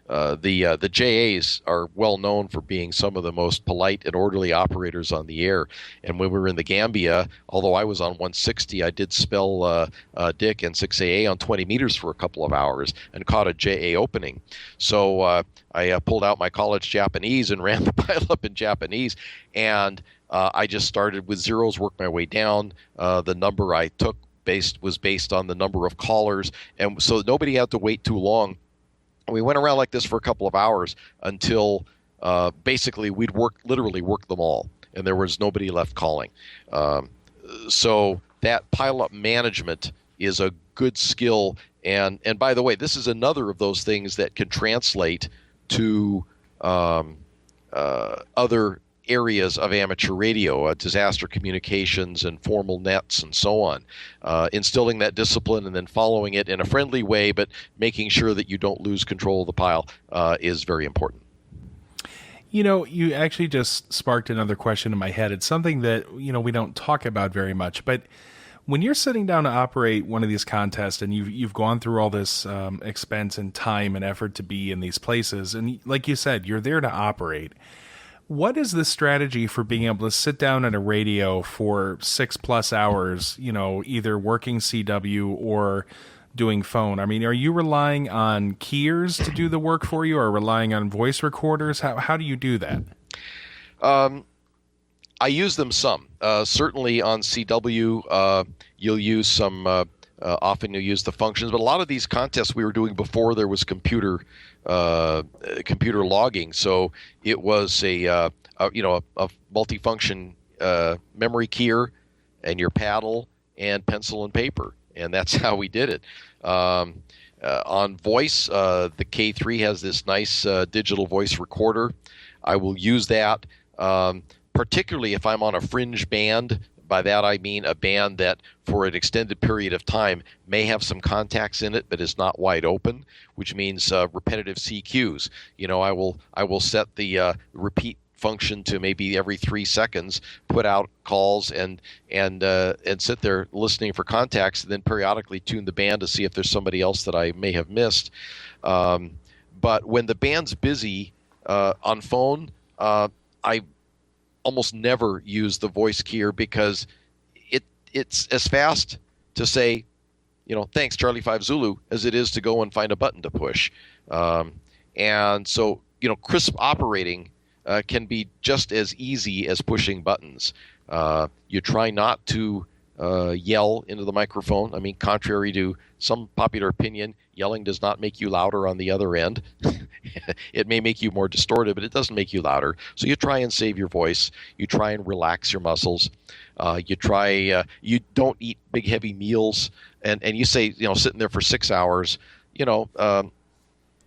The JAs are well known for being some of the most polite and orderly operators on the air. And when we were in the Gambia, although I was on 160, I did spell Dick N6VI on 20 meters for a couple of hours and caught a JA opening. So I pulled out my college Japanese and ran the pileup in Japanese, and I just started with zeros, worked my way down. The number I took was based on the number of callers, and so nobody had to wait too long. We went around like this for a couple of hours until basically we'd literally work them all, and there was nobody left calling. So that pileup management is a good skill, and by the way, this is another of those things that can translate to other areas of amateur radio, disaster communications and formal nets and so on. Instilling that discipline and then following it in a friendly way, but making sure that you don't lose control of the pile is very important. You actually just sparked another question in my head. It's something that, we don't talk about very much, but when you're sitting down to operate one of these contests and you've gone through all this expense and time and effort to be in these places, and like you said, you're there to operate. What is the strategy for being able to sit down at a radio for 6+ hours, either working CW or doing phone? I mean, are you relying on keyers to do the work for you or relying on voice recorders? How do you do that? I use them some. Certainly on CW, you'll use some, often you'll use the functions, but a lot of these contests we were doing before there was computer logging, so it was a multifunction memory keyer and your paddle and pencil and paper, and that's how we did it. On voice, the K3 has this nice digital voice recorder. I will use that, particularly if I'm on a fringe band. By that I mean a band that for an extended period of time may have some contacts in it but is not wide open, which means repetitive CQs. I will set the repeat function to maybe every 3 seconds, put out calls and sit there listening for contacts, and then periodically tune the band to see if there's somebody else that I may have missed. But when the band's busy on phone, I almost never use the voice keyer because it's as fast to say, thanks Charlie 5 Zulu, as it is to go and find a button to push. And so, crisp operating can be just as easy as pushing buttons. You try not to yell into the microphone. I mean, contrary to some popular opinion, yelling does not make you louder on the other end. It may make you more distorted, but it doesn't make you louder. So you try and save your voice. You try and relax your muscles. You don't eat big, heavy meals. And you say, sitting there for 6 hours,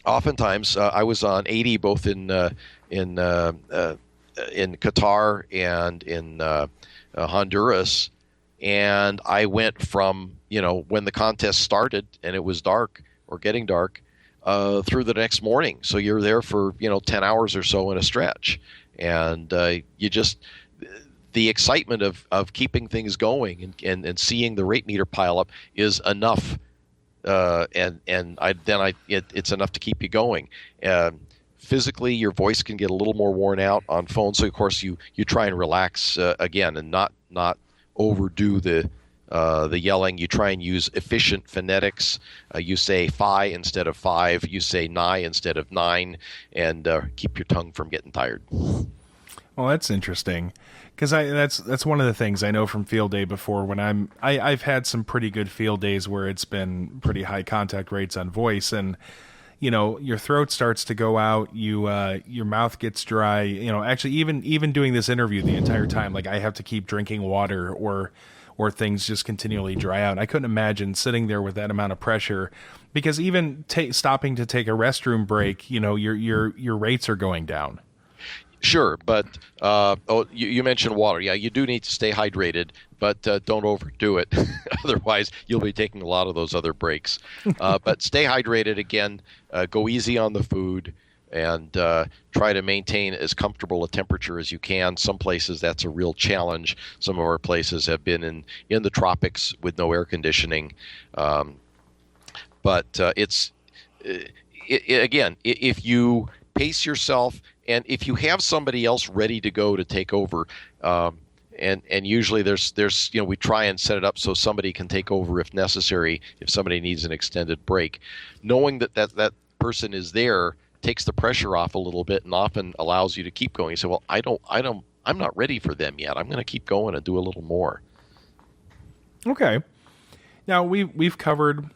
oftentimes I was on 80 both in Qatar and in Honduras. And I went from, when the contest started and it was dark or getting dark, through the next morning. So you're there for, 10 hours or so in a stretch. And the excitement of keeping things going and seeing the rate meter pile up is enough. It's enough to keep you going. Physically, your voice can get a little more worn out on phone. So, of course, you try and relax again and not overdo the yelling. You try and use efficient phonetics. You say fi instead of 5. You say nigh instead of 9, and keep your tongue from getting tired. Well, that's interesting, because that's one of the things I know from field day before. When I've had some pretty good field days where it's been pretty high contact rates on voice, and your throat starts to go out, your mouth gets dry. Actually, even doing this interview the entire time, like I have to keep drinking water or things just continually dry out. I couldn't imagine sitting there with that amount of pressure, because even stopping to take a restroom break, your rates are going down. Sure, but you mentioned water. Yeah, you do need to stay hydrated, but don't overdo it. Otherwise, you'll be taking a lot of those other breaks. But stay hydrated again. Go easy on the food, and try to maintain as comfortable a temperature as you can. Some places that's a real challenge. Some of our places have been in the tropics with no air conditioning. But again, if you pace yourself, and if you have somebody else ready to go to take over, and usually there's we try and set it up so somebody can take over if necessary, if somebody needs an extended break. Knowing that person is there takes the pressure off a little bit and often allows you to keep going. You say, well, I'm not ready for them yet. I'm going to keep going and do a little more. Okay. Now we've covered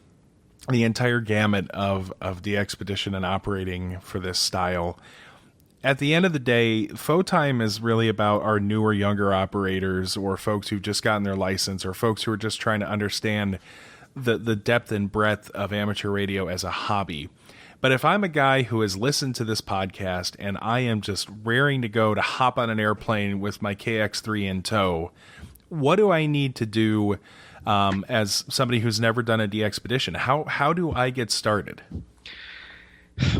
the entire gamut of DX-pedition and operating for this style. At the end of the day, FoTime is really about our newer, younger operators, or folks who've just gotten their license, or folks who are just trying to understand the depth and breadth of amateur radio as a hobby. But if I'm a guy who has listened to this podcast and I am just raring to go to hop on an airplane with my KX3 in tow, what do I need to do as somebody who's never done a DX-pedition? How do I get started?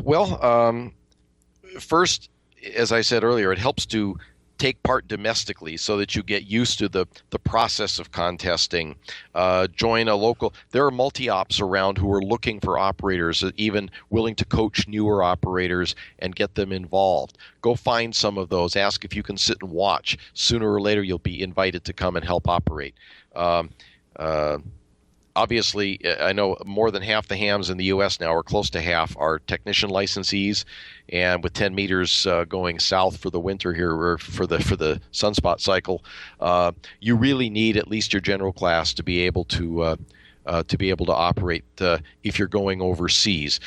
Well, first, as I said earlier, it helps to take part domestically so that you get used to the process of contesting. Join a local. There are multi-ops around who are looking for operators, even willing to coach newer operators and get them involved. Go find some of those. Ask if you can sit and watch. Sooner or later, you'll be invited to come and help operate. Obviously, I know more than half the hams in the U.S. now, or close to half, are technician licensees, and with 10 meters going south for the winter here, or for the sunspot cycle, you really need at least your general class to be able to operate if you're going overseas.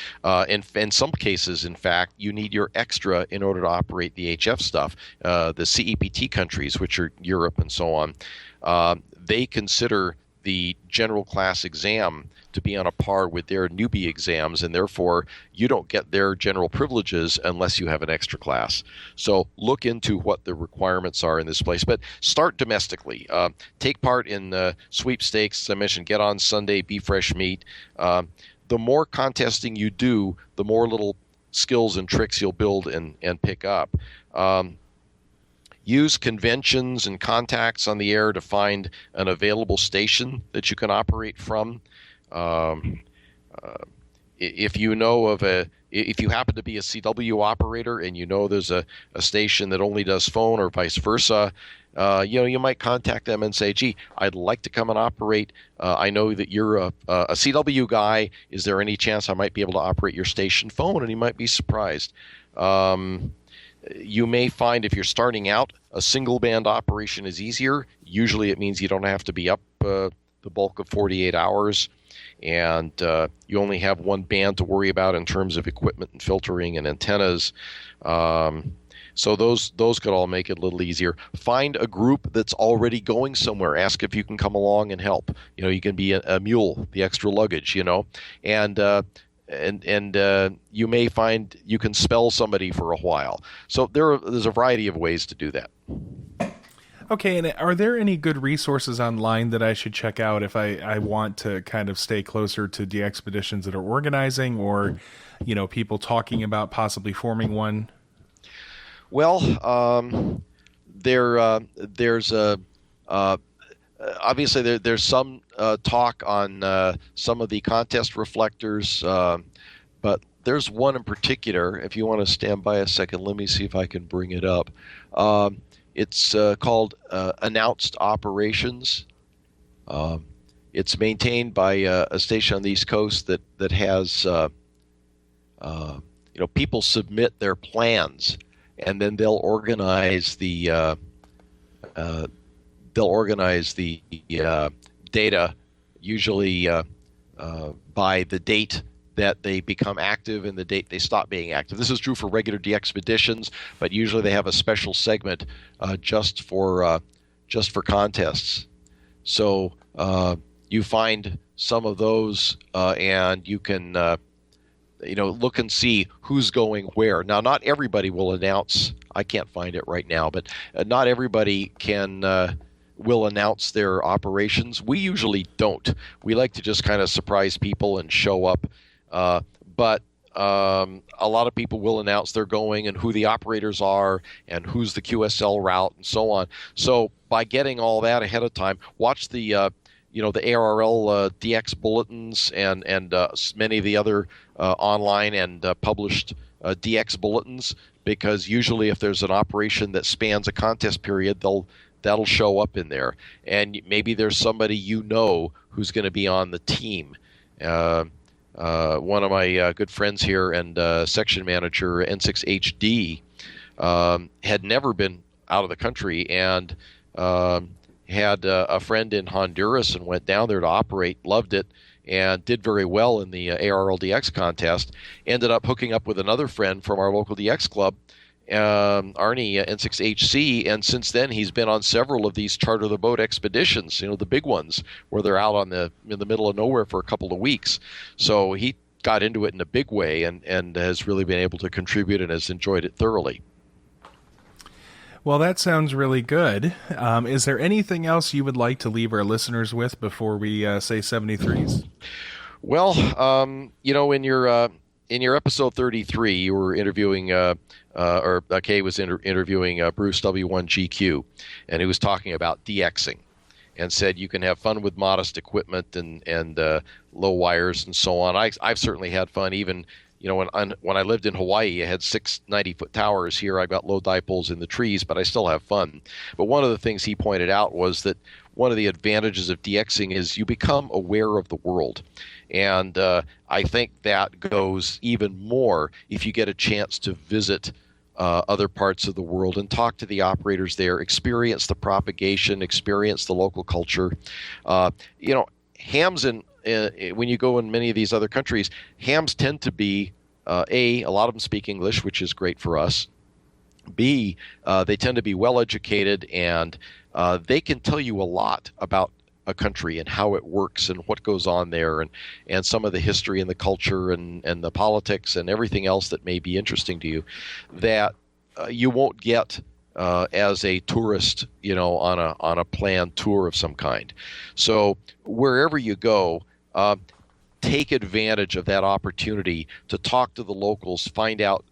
In some cases, in fact, you need your extra in order to operate the HF stuff. The CEPT countries, which are Europe and so on, they consider the general class exam to be on a par with their newbie exams, and therefore you don't get their general privileges unless you have an extra class. So look into what the requirements are in this place, but start domestically. Take part in sweepstakes. As I mentioned, get on Sunday, be fresh meat. The more contesting you do, the more little skills and tricks you'll build and pick up. Use conventions and contacts on the air to find an available station that you can operate from. If you know of if you happen to be a CW operator and you know there's a station that only does phone or vice versa, you might contact them and say, gee, I'd like to come and operate. I know that you're a CW guy. Is there any chance I might be able to operate your station phone? And you might be surprised. You may find if you're starting out, a single band operation is easier. Usually it means you don't have to be up the bulk of 48 hours, and you only have one band to worry about in terms of equipment and filtering and antennas. So those could all make it a little easier. Find a group that's already going somewhere. Ask if you can come along and help. You can be a mule, the extra luggage, and you may find you can spell somebody for a while. So there's a variety of ways to do that. Okay, and are there any good resources online that I should check out if I want to kind of stay closer to DX-peditions that are organizing, or people talking about possibly forming one? Well, there's obviously there's some talk on some of the contest reflectors, but there's one in particular. If you want to stand by a second, let me see if I can bring it up. It's called Announced Operations. It's maintained by a station on the East Coast that has people submit their plans, and then they'll organize the data, usually by the date that they become active and the date they stop being active. This is true for regular DX-peditions, but usually they have a special segment just for contests. So you find some of those, and you can look and see who's going where. Now, not everybody will announce. I can't find it right now, but not everybody will announce their operations. We usually don't. We like to just kind of surprise people and show up. But a lot of people will announce they're going and who the operators are and who's the QSL route and so on. So by getting all that ahead of time, watch the ARRL DX bulletins and many of the other online and published DX bulletins, because usually if there's an operation that spans a contest period, that'll show up in there. And maybe there's somebody who's going to be on the team. One of my good friends here and section manager, N6VI, had never been out of the country and had a friend in Honduras and went down there to operate, loved it, and did very well in the ARRL DX contest. Ended up hooking up with another friend from our local DX club, Arnie, N6HC, and since then he's been on several of these charter the boat expeditions, the big ones where they're out in the middle of nowhere for a couple of weeks. So he got into it in a big way and has really been able to contribute and has enjoyed it thoroughly. Well, that sounds really good. Is there anything else you would like to leave our listeners with before we say 73s? Well, in your episode 33, you were interviewing, Kay was interviewing Bruce W1GQ, and he was talking about DXing, and said you can have fun with modest equipment and low wires and so on. I've certainly had fun. Even when I lived in Hawaii, I had 6 90-foot towers. Here I've got low dipoles in the trees, but I still have fun. But one of the things he pointed out was that one of the advantages of DXing is you become aware of the world. And I think that goes even more if you get a chance to visit other parts of the world and talk to the operators there, experience the propagation, experience the local culture. Hams when you go in many of these other countries, hams tend to be, a lot of them speak English, which is great for us. B, they tend to be well educated, and they can tell you a lot about a country and how it works and what goes on there, and some of the history and the culture and the politics and everything else that may be interesting to you that you won't get as a tourist, on a planned tour of some kind. So wherever you go, take advantage of that opportunity to talk to the locals, find out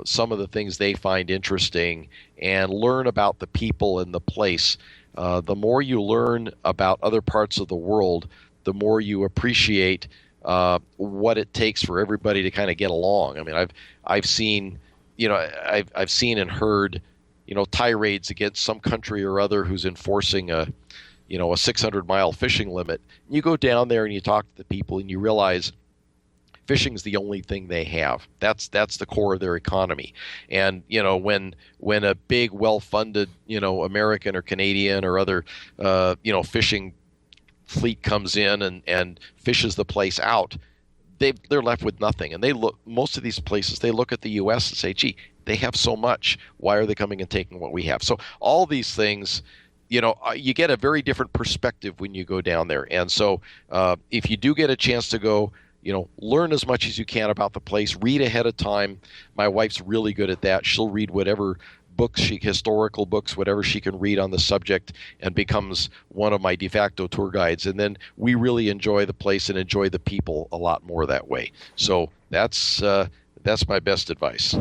some of the things they find interesting, and learn about the people and the place. The more you learn about other parts of the world, the more you appreciate what it takes for everybody to kind of get along. I mean, I've seen, I've seen and heard, tirades against some country or other who's enforcing a 600-mile fishing limit. You go down there and you talk to the people and you realize fishing's the only thing they have. That's the core of their economy. And when a big, well-funded American or Canadian or other fishing fleet comes in and fishes the place out, they're left with nothing. And most of these places, they look at the U.S. and say, gee, they have so much. Why are they coming and taking what we have? So all these things, you get a very different perspective when you go down there. And so if you do get a chance to go, learn as much as you can about the place, read ahead of time. My wife's really good at that. She'll read whatever books, historical books, whatever she can read on the subject, and becomes one of my de facto tour guides. And then we really enjoy the place and enjoy the people a lot more that way. So that's my best advice.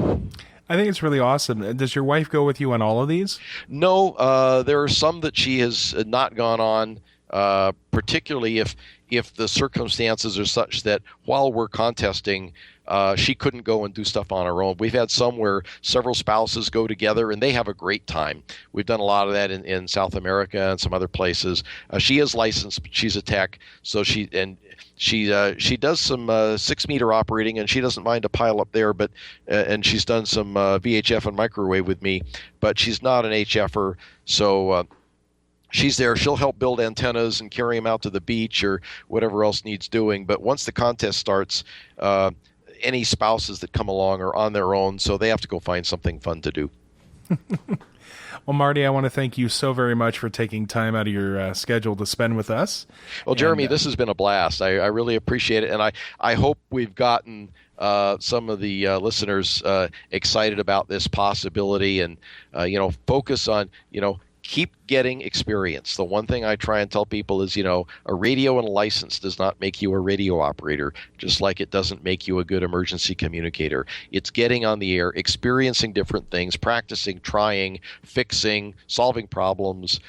I think it's really awesome. Does your wife go with you on all of these? No, there are some that she has not gone on, particularly if the circumstances are such that while we're contesting, she couldn't go and do stuff on her own. We've had some where several spouses go together and they have a great time. We've done a lot of that in South America and some other places. She is licensed, but she's a tech, so she does some 6-meter operating, and she doesn't mind to pile up there. But and she's done some VHF and microwave with me, but she's not an HFer, so. She's there. She'll help build antennas and carry them out to the beach or whatever else needs doing. But once the contest starts, any spouses that come along are on their own, so they have to go find something fun to do. Well, Marty, I want to thank you so very much for taking time out of your schedule to spend with us. Well, Jeremy, this has been a blast. I really appreciate it, and I hope we've gotten some of the listeners excited about this possibility, and focus on keep getting experience. The one thing I try and tell people is, a radio and a license does not make you a radio operator, just like it doesn't make you a good emergency communicator. It's getting on the air, experiencing different things, practicing, trying, fixing, solving problems,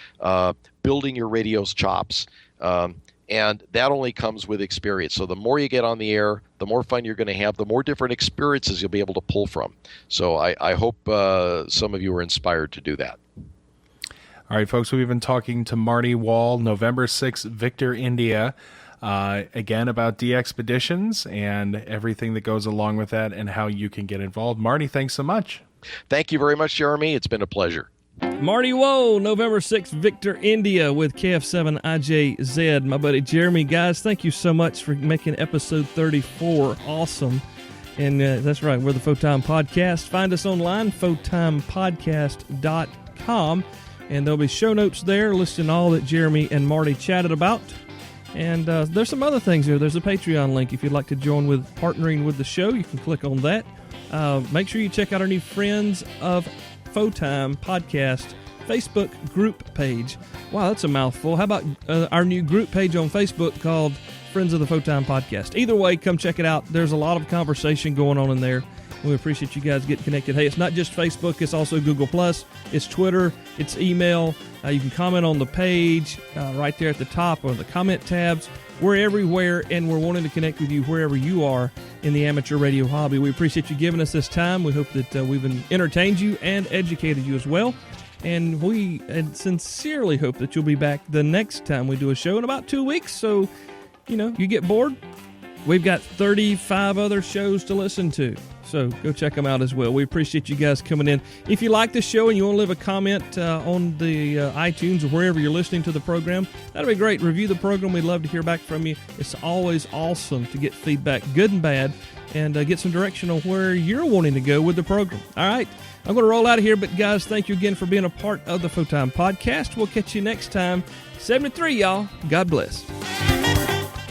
building your radio's chops. And that only comes with experience. So the more you get on the air, the more fun you're going to have, the more different experiences you'll be able to pull from. So I hope some of you are inspired to do that. All right, folks, we've been talking to Marty Wall, November 6th, Victor, India, again about DX-peditions and everything that goes along with that and how you can get involved. Marty, thanks so much. Thank you very much, Jeremy. It's been a pleasure. Marty Wall, November 6th, Victor, India with KF7IJZ. My buddy Jeremy. Guys, thank you so much for making episode 34 awesome. And that's right, we're the Photime Podcast. Find us online, photimepodcast.com. And there'll be show notes there listing all that Jeremy and Marty chatted about. And there's some other things here. There's a Patreon link. If you'd like to join with partnering with the show, you can click on that. Make sure you check out our new Friends of Photime Podcast Facebook group page. Wow, that's a mouthful. How about our new group page on Facebook called Friends of the Photime Podcast? Either way, come check it out. There's a lot of conversation going on in there. We appreciate you guys getting connected. Hey, it's not just Facebook. It's also Google+. It's Twitter. It's email. You can comment on the page right there at the top or the comment tabs. We're everywhere, and we're wanting to connect with you wherever you are in the amateur radio hobby. We appreciate you giving us this time. We hope that we've entertained you and educated you as well. And we sincerely hope that you'll be back the next time we do a show in about 2 weeks. So, you get bored. We've got 35 other shows to listen to. So go check them out as well. We appreciate you guys coming in. If you like this show and you want to leave a comment on the iTunes or wherever you're listening to the program, that'd be great. Review the program. We'd love to hear back from you. It's always awesome to get feedback, good and bad. and get some direction on where you're wanting to go with the program. All right, I'm going to roll out of here, but guys, thank you again for being a part of the Photime Podcast. We'll catch you next time. 73, y'all. God bless.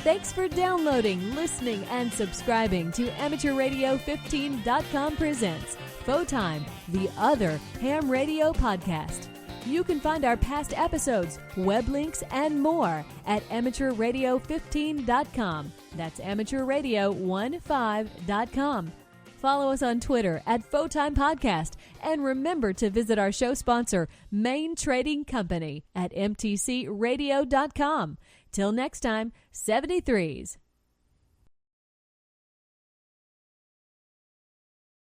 Thanks for downloading, listening, and subscribing to AmateurRadio15.com presents Photime, the other ham radio podcast. You can find our past episodes, web links, and more at AmateurRadio15.com. That's AmateurRadio15.com. Follow us on Twitter at Photime Podcast, and remember to visit our show sponsor, Main Trading Company, at mtcradio.com. Till next time, 73s.